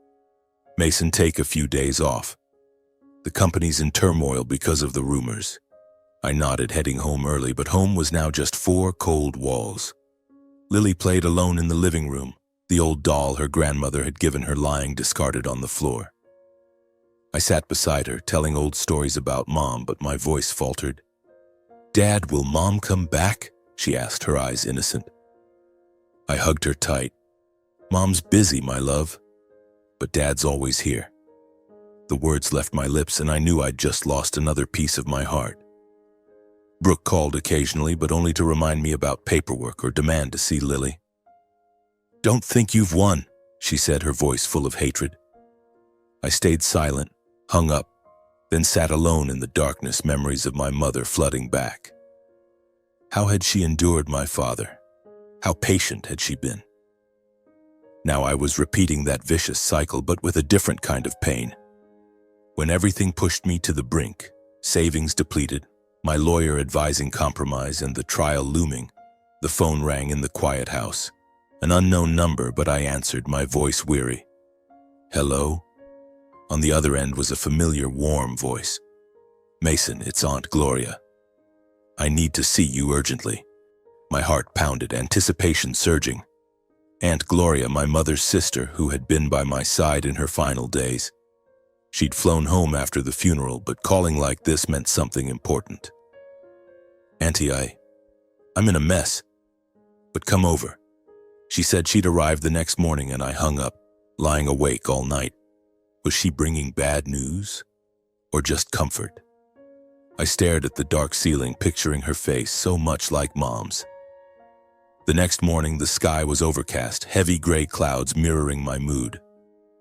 "Mason, take a few days off. The company's in turmoil because of the rumors." I nodded, heading home early, but home was now just 4 cold walls. Lily played alone in the living room, the old doll her grandmother had given her lying discarded on the floor. I sat beside her, telling old stories about Mom, but my voice faltered. "Dad, will Mom come back?" she asked, her eyes innocent. I hugged her tight. "Mom's busy, my love, but Dad's always here." The words left my lips, and I knew I'd just lost another piece of my heart. Brooke called occasionally, but only to remind me about paperwork or demand to see Lily. "Don't think you've won," she said, her voice full of hatred. I stayed silent, hung up, then sat alone in the darkness, memories of my mother flooding back. How had she endured my father? How patient had she been? Now I was repeating that vicious cycle, but with a different kind of pain. When everything pushed me to the brink, savings depleted, my lawyer advising compromise and the trial looming, the phone rang in the quiet house. An unknown number, but I answered, my voice weary. Hello? On the other end was a familiar, warm voice. Mason, it's Aunt Gloria. I need to see you urgently. My heart pounded, anticipation surging. Aunt Gloria, my mother's sister, who had been by my side in her final days. She'd flown home after the funeral, but calling like this meant something important. Auntie, I'm in a mess, but come over. She said she'd arrive the next morning, and I hung up, lying awake all night. Was she bringing bad news, or just comfort? I stared at the dark ceiling, picturing her face so much like Mom's. The next morning, the sky was overcast, heavy gray clouds mirroring my mood.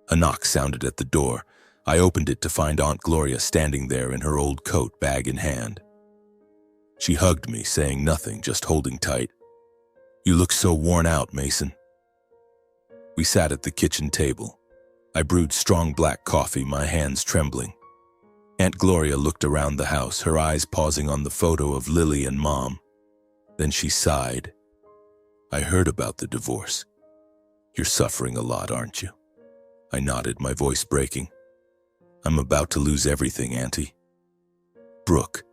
A knock sounded at the door. I opened it to find Aunt Gloria standing there in her old coat, bag in hand. She hugged me, saying nothing, just holding tight. You look so worn out, Mason. We sat at the kitchen table. I brewed strong black coffee, my hands trembling. Aunt Gloria looked around the house, her eyes pausing on the photo of Lily and Mom. Then she sighed. I heard about the divorce. You're suffering a lot, aren't you? I nodded, my voice breaking. I'm about to lose everything, Auntie. Brooke.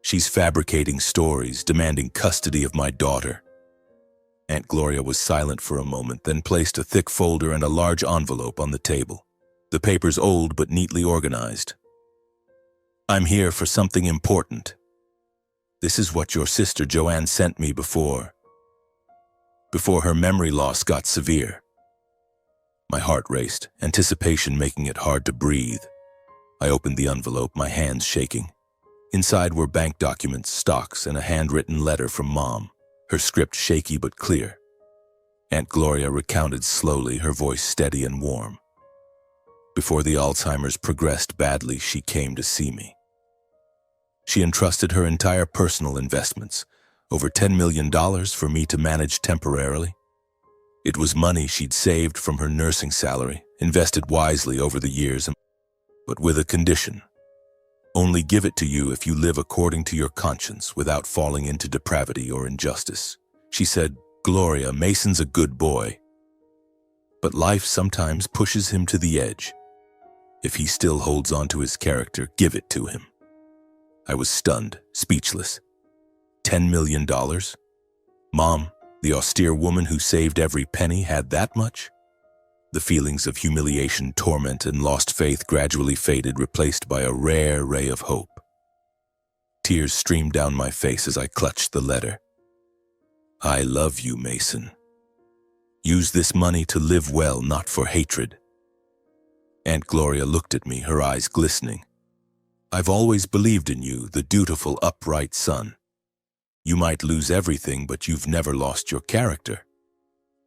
She's fabricating stories, demanding custody of my daughter. Aunt Gloria was silent for a moment, then placed a thick folder and a large envelope on the table. The papers old but neatly organized. I'm here for something important. This is what your sister Joanne sent me before her memory loss got severe. My heart raced, anticipation making it hard to breathe. I opened the envelope, my hands shaking. Inside were bank documents, stocks, and a handwritten letter from Mom, her script shaky but clear. Aunt Gloria recounted slowly, her voice steady and warm. Before the Alzheimer's progressed badly, she came to see me. She entrusted her entire personal investments, over $10 million for me to manage temporarily. It was money she'd saved from her nursing salary, invested wisely over the years, but with a condition. Only give it to you if you live according to your conscience without falling into depravity or injustice. She said, Gloria, Mason's a good boy, but life sometimes pushes him to the edge. If he still holds on to his character, give it to him. I was stunned, speechless. $10 million? Mom, the austere woman who saved every penny, had that much? The feelings of humiliation, torment, and lost faith gradually faded, replaced by a rare ray of hope. Tears streamed down my face as I clutched the letter. I love you, Mason. Use this money to live well, not for hatred. Aunt Gloria looked at me, her eyes glistening. I've always believed in you, the dutiful, upright son. You might lose everything, but you've never lost your character.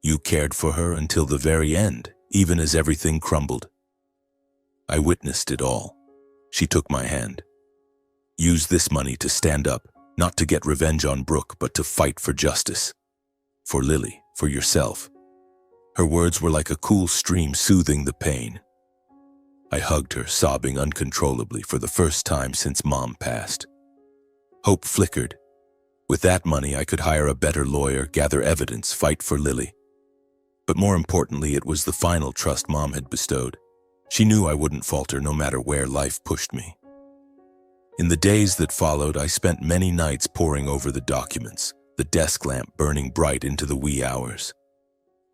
You cared for her until the very end, even as everything crumbled. I witnessed it all. She took my hand. Use this money to stand up, not to get revenge on Brooke, but to fight for justice. For Lily, for yourself. Her words were like a cool stream soothing the pain. I hugged her, sobbing uncontrollably for the first time since Mom passed. Hope flickered. With that money, I could hire a better lawyer, gather evidence, fight for Lily. But more importantly, it was the final trust Mom had bestowed. She knew I wouldn't falter no matter where life pushed me. In the days that followed, I spent many nights poring over the documents, the desk lamp burning bright into the wee hours.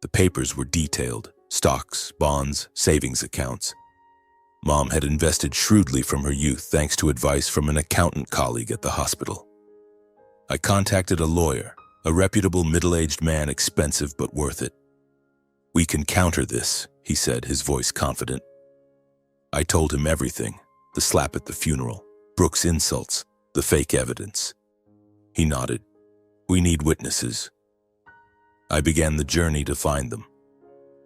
The papers were detailed, stocks, bonds, savings accounts. Mom had invested shrewdly from her youth thanks to advice from an accountant colleague at the hospital. I contacted a lawyer, a reputable middle-aged man, expensive but worth it. We can counter this, he said, his voice confident. I told him everything, the slap at the funeral, Brooke's insults, the fake evidence. He nodded. We need witnesses. I began the journey to find them.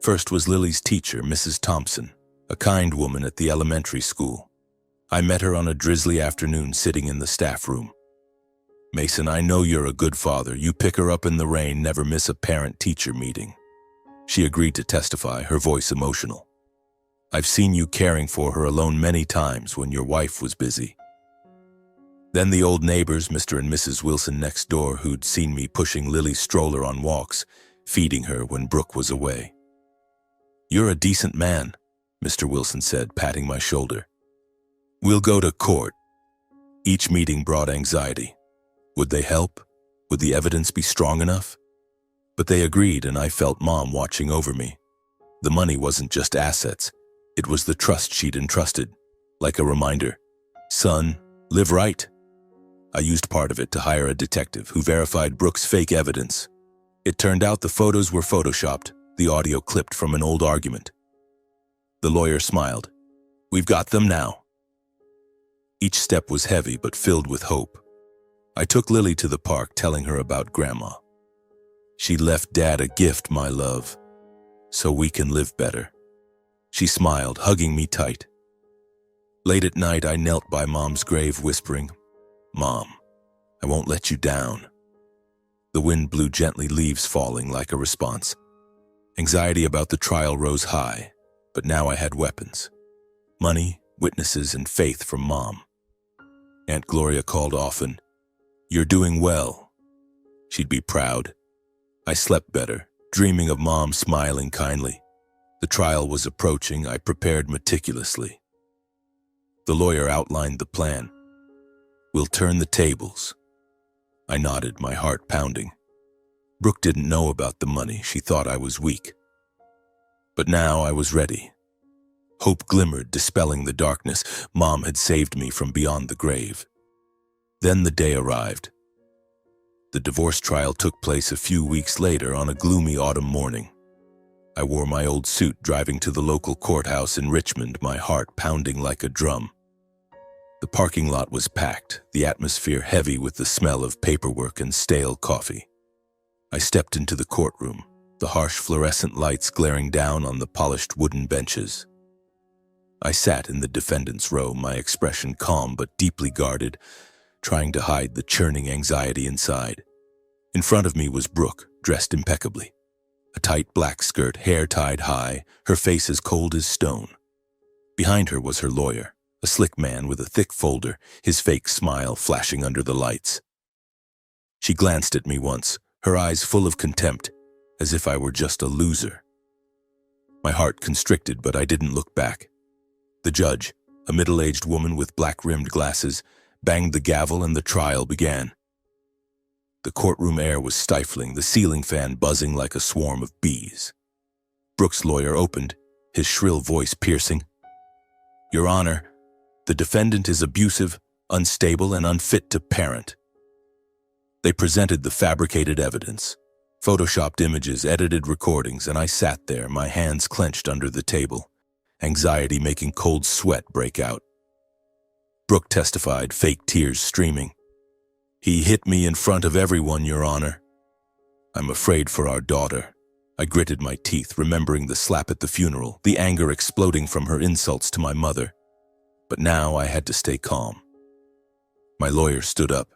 First was Lily's teacher, Mrs. Thompson, a kind woman at the elementary school. I met her on a drizzly afternoon sitting in the staff room. Mason, I know you're a good father. You pick her up in the rain, never miss a parent-teacher meeting. She agreed to testify, her voice emotional. I've seen you caring for her alone many times when your wife was busy. Then the old neighbors, Mr. and Mrs. Wilson next door, who'd seen me pushing Lily's stroller on walks, feeding her when Brooke was away. You're a decent man, Mr. Wilson said, patting my shoulder. We'll go to court. Each meeting brought anxiety. Would they help? Would the evidence be strong enough? But they agreed, and I felt Mom watching over me. The money wasn't just assets. It was the trust she'd entrusted, like a reminder. Son, live right. I used part of it to hire a detective who verified Brooke's fake evidence. It turned out the photos were photoshopped, the audio clipped from an old argument. The lawyer smiled. We've got them now. Each step was heavy but filled with hope. I took Lily to the park, telling her about Grandma. She left Dad a gift, my love, so we can live better. She smiled, hugging me tight. Late at night, I knelt by Mom's grave, whispering, Mom, I won't let you down. The wind blew gently, leaves falling like a response. Anxiety about the trial rose high, but now I had weapons. Money, witnesses, and faith from Mom. Aunt Gloria called often. You're doing well. She'd be proud. I slept better, dreaming of Mom smiling kindly. The trial was approaching. I prepared meticulously. The lawyer outlined the plan. We'll turn the tables. I nodded, my heart pounding. Brooke didn't know about the money. She thought I was weak. But now I was ready. Hope glimmered, dispelling the darkness. Mom had saved me from beyond the grave. Then the day arrived. The divorce trial took place a few weeks later on a gloomy autumn morning. I wore my old suit, driving to the local courthouse in Richmond, my heart pounding like a drum. The parking lot was packed, the atmosphere heavy with the smell of paperwork and stale coffee. I stepped into the courtroom, the harsh fluorescent lights glaring down on the polished wooden benches. I sat in the defendant's row, my expression calm but deeply guarded, trying to hide the churning anxiety inside. In front of me was Brooke, dressed impeccably. A tight black skirt, hair tied high, her face as cold as stone. Behind her was her lawyer, a slick man with a thick folder, his fake smile flashing under the lights. She glanced at me once, her eyes full of contempt, as if I were just a loser. My heart constricted, but I didn't look back. The judge, a middle-aged woman with black-rimmed glasses, banged the gavel and the trial began. The courtroom air was stifling, the ceiling fan buzzing like a swarm of bees. Brooke's lawyer opened, his shrill voice piercing. Your Honor, the defendant is abusive, unstable, and unfit to parent. They presented the fabricated evidence, photoshopped images, edited recordings, and I sat there, my hands clenched under the table, anxiety making cold sweat break out. Brooke testified, fake tears streaming. He hit me in front of everyone, Your Honor. I'm afraid for our daughter. I gritted my teeth, remembering the slap at the funeral, the anger exploding from her insults to my mother. But now I had to stay calm. My lawyer stood up,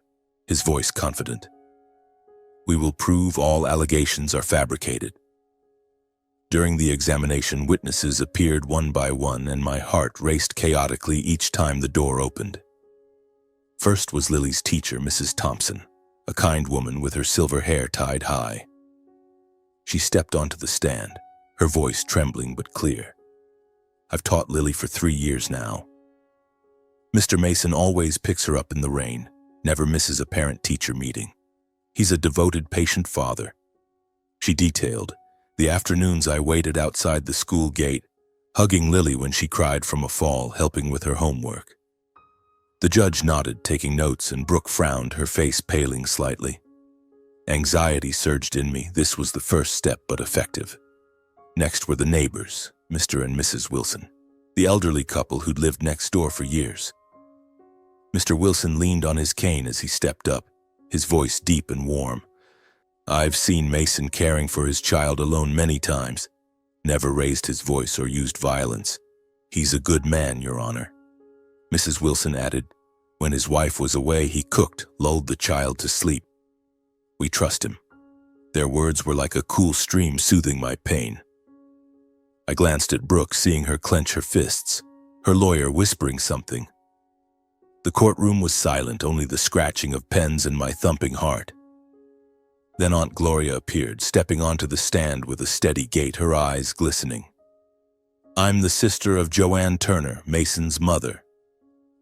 his voice confident. We will prove all allegations are fabricated. During the examination, witnesses appeared one by one, and my heart raced chaotically each time the door opened. First was Lily's teacher, Mrs. Thompson, a kind woman with her silver hair tied high. She stepped onto the stand, her voice trembling but clear. I've taught Lily for 3 years now. Mr. Mason always picks her up in the rain, never misses a parent-teacher meeting. He's a devoted, patient father. She detailed the afternoons I waited outside the school gate, hugging Lily when she cried from a fall, helping with her homework. The judge nodded, taking notes, and Brooke frowned, her face paling slightly. Anxiety surged in me. This was the first step, but effective. Next were the neighbors, Mr. and Mrs. Wilson, the elderly couple who'd lived next door for years. Mr. Wilson leaned on his cane as he stepped up, his voice deep and warm. I've seen Mason caring for his child alone many times, never raised his voice or used violence. He's a good man, Your Honor. Mrs. Wilson added, When his wife was away, he cooked, lulled the child to sleep. We trust him. Their words were like a cool stream soothing my pain. I glanced at Brooke, seeing her clench her fists, her lawyer whispering something. The courtroom was silent, only the scratching of pens and my thumping heart. Then Aunt Gloria appeared, stepping onto the stand with a steady gait, her eyes glistening. I'm the sister of Joanne Turner, Mason's mother.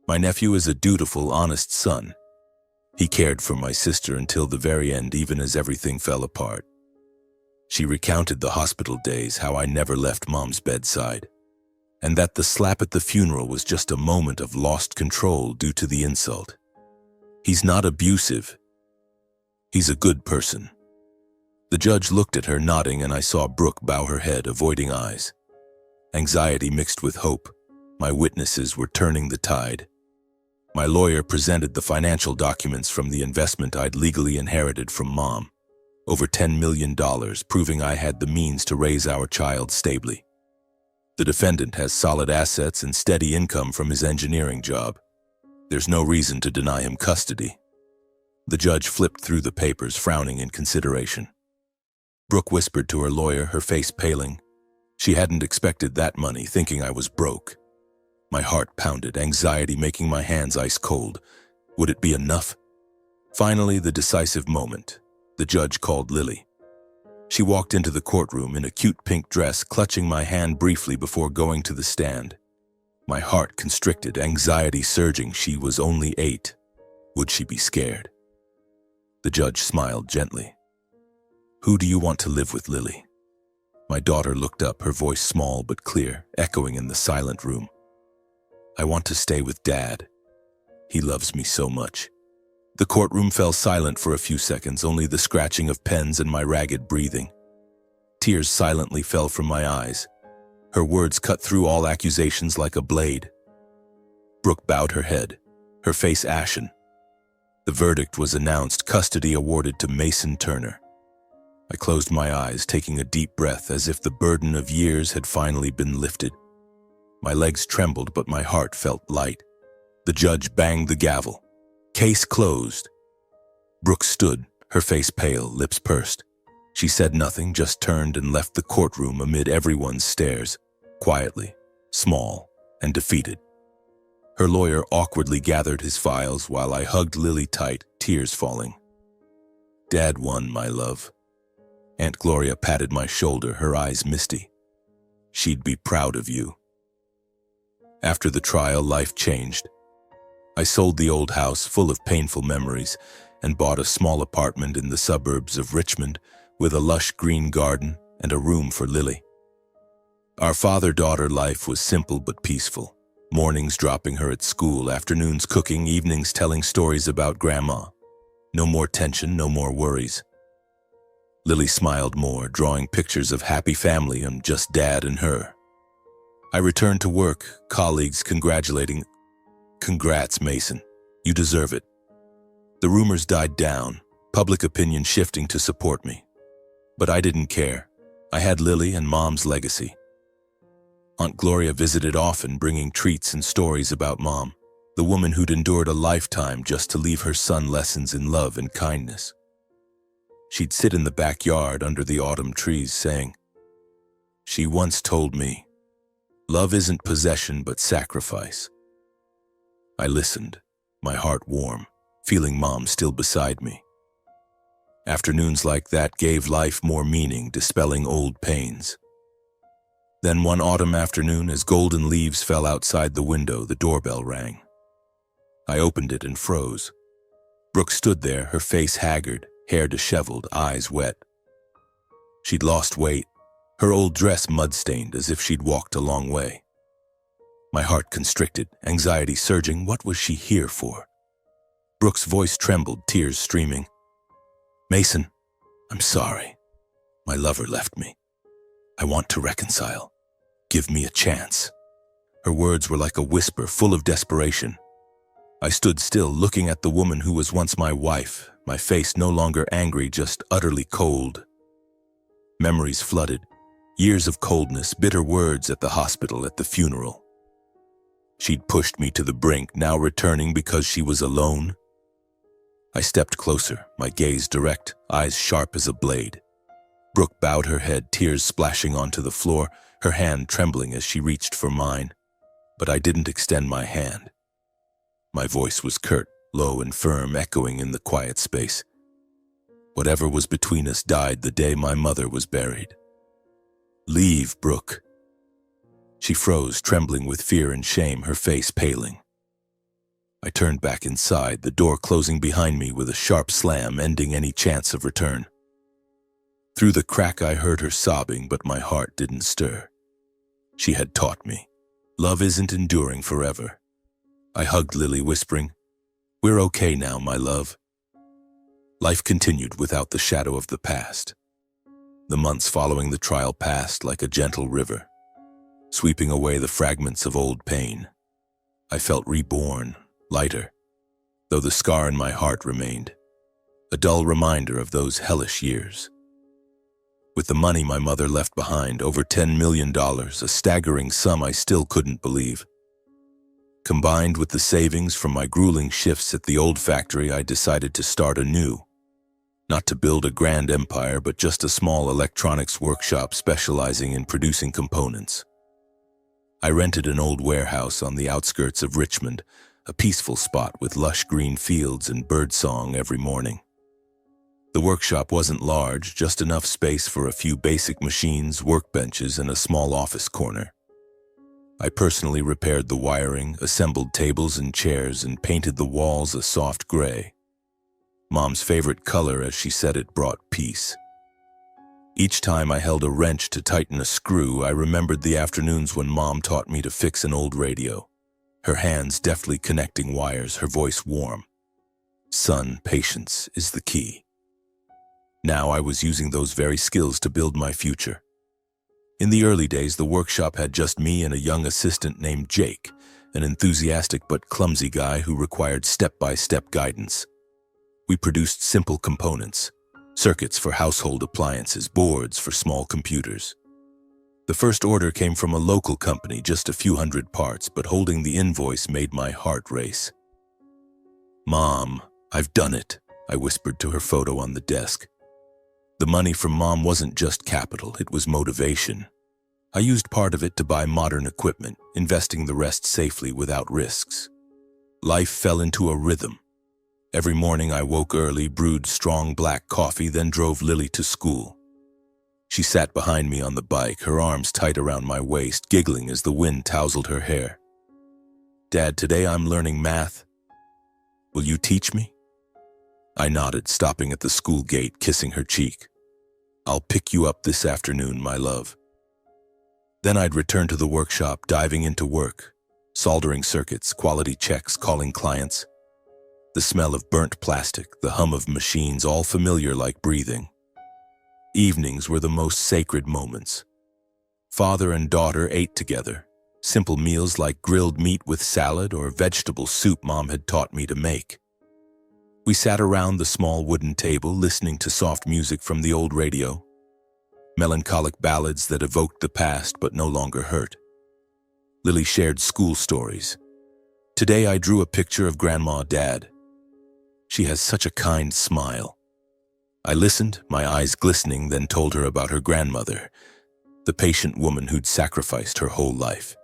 My nephew is a dutiful, honest son. He cared for my sister until the very end, even as everything fell apart. She recounted the hospital days, how I never left Mom's bedside, and that the slap at the funeral was just a moment of lost control due to the insult. He's not abusive. He's a good person. The judge looked at her, nodding, and I saw Brooke bow her head, avoiding eyes. Anxiety mixed with hope. My witnesses were turning the tide. My lawyer presented the financial documents from the investment I'd legally inherited from Mom. Over $10 million, proving I had the means to raise our child stably. The defendant has solid assets and steady income from his engineering job. There's no reason to deny him custody. The judge flipped through the papers, frowning in consideration. Brooke whispered to her lawyer, her face paling. She hadn't expected that money, thinking I was broke. My heart pounded, anxiety making my hands ice cold. Would it be enough? Finally, the decisive moment. The judge called Lily. She walked into the courtroom in a cute pink dress, clutching my hand briefly before going to the stand. My heart constricted, anxiety surging. She was only 8. Would she be scared? The judge smiled gently. Who do you want to live with, Lily? My daughter looked up, her voice small but clear, echoing in the silent room. I want to stay with Dad. He loves me so much. The courtroom fell silent for a few seconds, only the scratching of pens and my ragged breathing. Tears silently fell from my eyes. Her words cut through all accusations like a blade. Brooke bowed her head, her face ashen. The verdict was announced, custody awarded to Mason Turner. I closed my eyes, taking a deep breath, as if the burden of years had finally been lifted. My legs trembled, but my heart felt light. The judge banged the gavel. Case closed. Brooke stood, her face pale, lips pursed. She said nothing, just turned and left the courtroom amid everyone's stares, quietly, small, and defeated. Her lawyer awkwardly gathered his files while I hugged Lily tight, tears falling. Dad won, my love. Aunt Gloria patted my shoulder, her eyes misty. She'd be proud of you. After the trial, life changed. I sold the old house full of painful memories and bought a small apartment in the suburbs of Richmond with a lush green garden and a room for Lily. Our father-daughter life was simple but peaceful. Mornings dropping her at school, afternoons cooking, evenings telling stories about Grandma. No more tension, no more worries. Lily smiled more, drawing pictures of happy family and just Dad and her. I returned to work, colleagues congratulating. Congrats, Mason. You deserve it. The rumors died down, public opinion shifting to support me. But I didn't care. I had Lily and Mom's legacy. Aunt Gloria visited often, bringing treats and stories about Mom, the woman who'd endured a lifetime just to leave her son lessons in love and kindness. She'd sit in the backyard under the autumn trees saying, "She once told me, love isn't possession but sacrifice." I listened, my heart warm, feeling Mom still beside me. Afternoons like that gave life more meaning, dispelling old pains. Then one autumn afternoon, as golden leaves fell outside the window, the doorbell rang. I opened it and froze. Brooke stood there, her face haggard, hair disheveled, eyes wet. She'd lost weight, her old dress mud-stained as if she'd walked a long way. My heart constricted, anxiety surging. What was she here for? Brooke's voice trembled, tears streaming. "Mason, I'm sorry. My lover left me. I want to reconcile. Give me a chance." Her words were like a whisper, full of desperation. I stood still, looking at the woman who was once my wife, my face no longer angry, just utterly cold. Memories flooded, years of coldness, bitter words at the hospital, at the funeral. She'd pushed me to the brink, now returning because she was alone. I stepped closer, my gaze direct, eyes sharp as a blade. Brooke bowed her head, tears splashing onto the floor, her hand trembling as she reached for mine. But I didn't extend my hand. My voice was curt, low and firm, echoing in the quiet space. Whatever was between us died the day my mother was buried. Leave, Brooke. She froze, trembling with fear and shame, her face paling. I turned back inside, the door closing behind me with a sharp slam, ending any chance of return. Through the crack I heard her sobbing, but my heart didn't stir. She had taught me. Love isn't enduring forever. I hugged Lily, whispering, "We're okay now, my love." Life continued without the shadow of the past. The months following the trial passed like a gentle river, sweeping away the fragments of old pain. I felt reborn, lighter, though the scar in my heart remained, a dull reminder of those hellish years. With the money my mother left behind, over $10 million, a staggering sum I still couldn't believe. Combined with the savings from my grueling shifts at the old factory, I decided to start anew. Not to build a grand empire, but just a small electronics workshop specializing in producing components. I rented an old warehouse on the outskirts of Richmond, a peaceful spot with lush green fields and birdsong every morning. The workshop wasn't large, just enough space for a few basic machines, workbenches, and a small office corner. I personally repaired the wiring, assembled tables and chairs, and painted the walls a soft gray. Mom's favorite color, as she said, it brought peace. Each time I held a wrench to tighten a screw, I remembered the afternoons when Mom taught me to fix an old radio. Her hands deftly connecting wires, her voice warm. "Son, patience is the key." Now I was using those very skills to build my future. In the early days, the workshop had just me and a young assistant named Jake, an enthusiastic but clumsy guy who required step-by-step guidance. We produced simple components, circuits for household appliances, boards for small computers. The first order came from a local company, just a few hundred parts, but holding the invoice made my heart race. "Mom, I've done it," I whispered to her photo on the desk. The money from Mom wasn't just capital, it was motivation. I used part of it to buy modern equipment, investing the rest safely without risks. Life fell into a rhythm. Every morning I woke early, brewed strong black coffee, then drove Lily to school. She sat behind me on the bike, her arms tight around my waist, giggling as the wind tousled her hair. "Dad, today I'm learning math. Will you teach me?" I nodded, stopping at the school gate, kissing her cheek. "I'll pick you up this afternoon, my love." Then I'd return to the workshop, diving into work, soldering circuits, quality checks, calling clients. The smell of burnt plastic, the hum of machines, all familiar like breathing. Evenings were the most sacred moments. Father and daughter ate together, simple meals like grilled meat with salad or vegetable soup Mom had taught me to make. We sat around the small wooden table, listening to soft music from the old radio, melancholic ballads that evoked the past but no longer hurt. Lily shared school stories. Today I drew a picture of Grandma Dad. She has such a kind smile. I listened, my eyes glistening, then told her about her grandmother, the patient woman who'd sacrificed her whole life.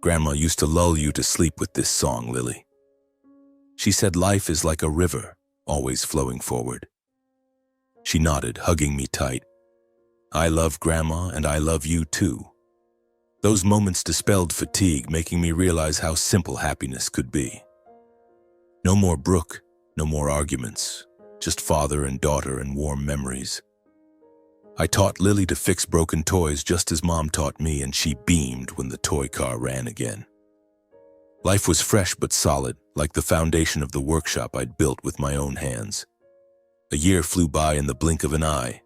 "Grandma used to lull you to sleep with this song, Lily. She said life is like a river, always flowing forward." She nodded, hugging me tight. "I love Grandma, and I love you too." Those moments dispelled fatigue, making me realize how simple happiness could be. No more Brooke, no more arguments, just father and daughter and warm memories. I taught Lily to fix broken toys just as Mom taught me, and she beamed when the toy car ran again. Life was fresh but solid, like the foundation of the workshop I'd built with my own hands. A year flew by in the blink of an eye.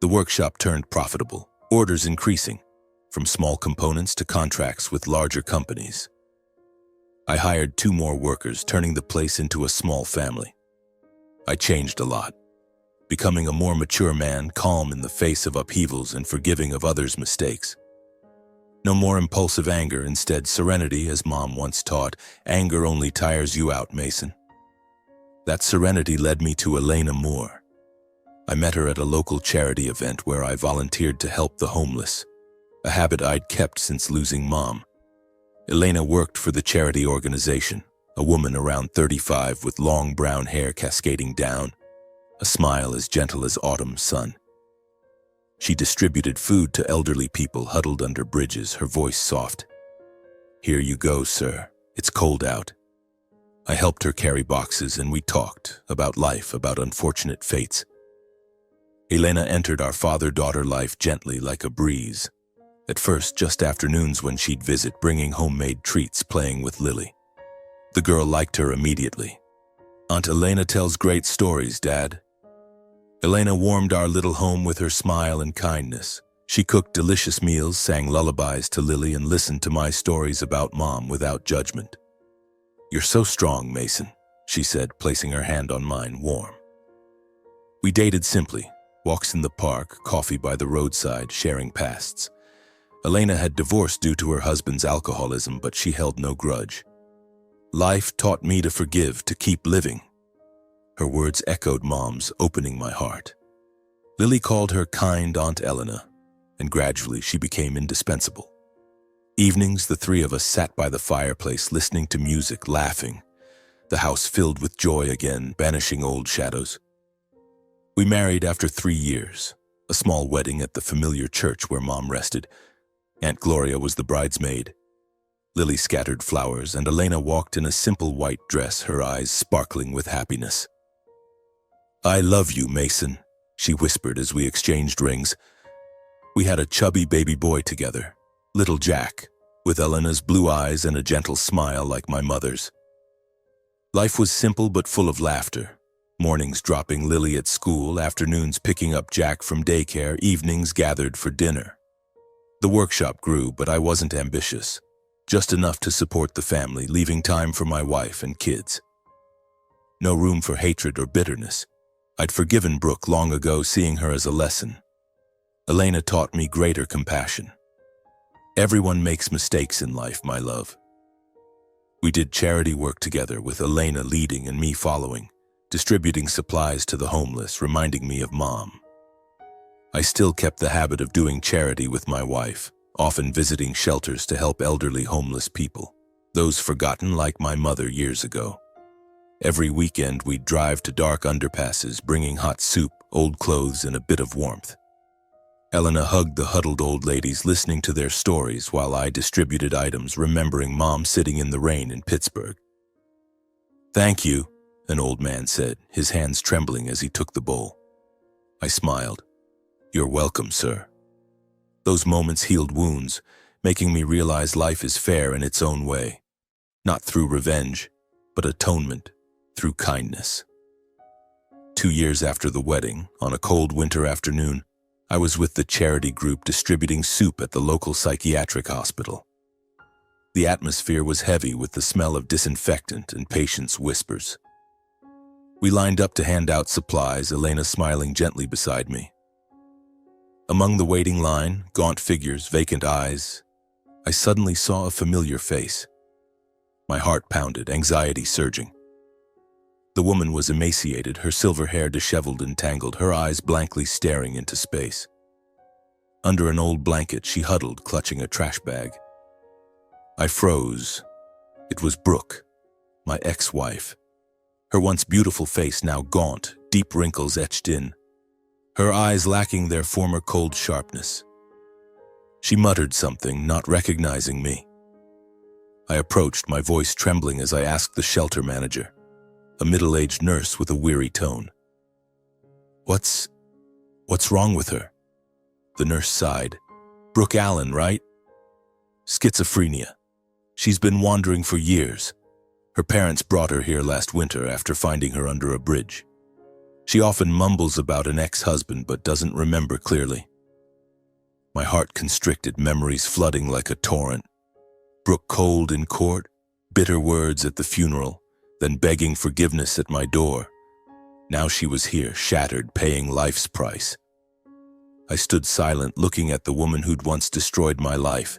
The workshop turned profitable, orders increasing, from small components to contracts with larger companies. I hired 2 more workers, turning the place into a small family. I changed a lot, becoming a more mature man, calm in the face of upheavals and forgiving of others' mistakes. No more impulsive anger, instead serenity, as Mom once taught. Anger only tires you out, Mason. That serenity led me to Elena Moore. I met her at a local charity event where I volunteered to help the homeless, a habit I'd kept since losing Mom. Elena worked for the charity organization, a woman around 35 with long brown hair cascading down, a smile as gentle as autumn's sun. She distributed food to elderly people huddled under bridges, her voice soft. "Here you go, sir. It's cold out." I helped her carry boxes and we talked about life, about unfortunate fates. Elena entered our father-daughter life gently like a breeze. At first, just afternoons when she'd visit, bringing homemade treats, playing with Lily. The girl liked her immediately. "Aunt Elena tells great stories, Dad." Elena warmed our little home with her smile and kindness. She cooked delicious meals, sang lullabies to Lily, and listened to my stories about Mom without judgment. "You're so strong, Mason," she said, placing her hand on mine, warm. We dated simply, walks in the park, coffee by the roadside, sharing pasts. Elena had divorced due to her husband's alcoholism, but she held no grudge. "Life taught me to forgive, to keep living." Her words echoed Mom's, opening my heart. Lily called her kind Aunt Elena, and gradually she became indispensable. Evenings, the three of us sat by the fireplace, listening to music, laughing. The house filled with joy again, banishing old shadows. We married after 3 years, a small wedding at the familiar church where Mom rested. Aunt Gloria was the bridesmaid. Lily scattered flowers, and Elena walked in a simple white dress, her eyes sparkling with happiness. "I love you, Mason," she whispered as we exchanged rings. We had a chubby baby boy together, little Jack, with Elena's blue eyes and a gentle smile like my mother's. Life was simple but full of laughter. Mornings dropping Lily at school, afternoons picking up Jack from daycare, evenings gathered for dinner. The workshop grew, but I wasn't ambitious. Just enough to support the family, leaving time for my wife and kids. No room for hatred or bitterness. I'd forgiven Brooke long ago, seeing her as a lesson. Elena taught me greater compassion. Everyone makes mistakes in life, my love. We did charity work together, with Elena leading and me following, distributing supplies to the homeless, reminding me of Mom. I still kept the habit of doing charity with my wife, often visiting shelters to help elderly homeless people, those forgotten like my mother years ago. Every weekend we'd drive to dark underpasses, bringing hot soup, old clothes, and a bit of warmth. Elena hugged the huddled old ladies, listening to their stories while I distributed items, remembering Mom sitting in the rain in Pittsburgh. "Thank you," an old man said, his hands trembling as he took the bowl. I smiled. "You're welcome, sir." Those moments healed wounds, making me realize life is fair in its own way, not through revenge, but atonement, through kindness. 2 years after the wedding, on a cold winter afternoon, I was with the charity group distributing soup at the local psychiatric hospital. The atmosphere was heavy with the smell of disinfectant and patients' whispers. We lined up to hand out supplies, Elena smiling gently beside me. Among the waiting line, gaunt figures, vacant eyes, I suddenly saw a familiar face. My heart pounded, anxiety surging. The woman was emaciated, her silver hair disheveled and tangled, her eyes blankly staring into space. Under an old blanket, she huddled, clutching a trash bag. I froze. It was Brooke, my ex-wife. Her once beautiful face now gaunt, deep wrinkles etched in, her eyes lacking their former cold sharpness. She muttered something, not recognizing me. I approached, my voice trembling as I asked the shelter manager, a middle-aged nurse with a weary tone. What's wrong with her?" The nurse sighed. "Brooke Allen, right? Schizophrenia. She's been wandering for years. Her parents brought her here last winter after finding her under a bridge. She often mumbles about an ex-husband but doesn't remember clearly." My heart constricted, memories flooding like a torrent. Brooke cold in court, bitter words at the funeral, then begging forgiveness at my door. Now she was here, shattered, paying life's price. I stood silent, looking at the woman who'd once destroyed my life.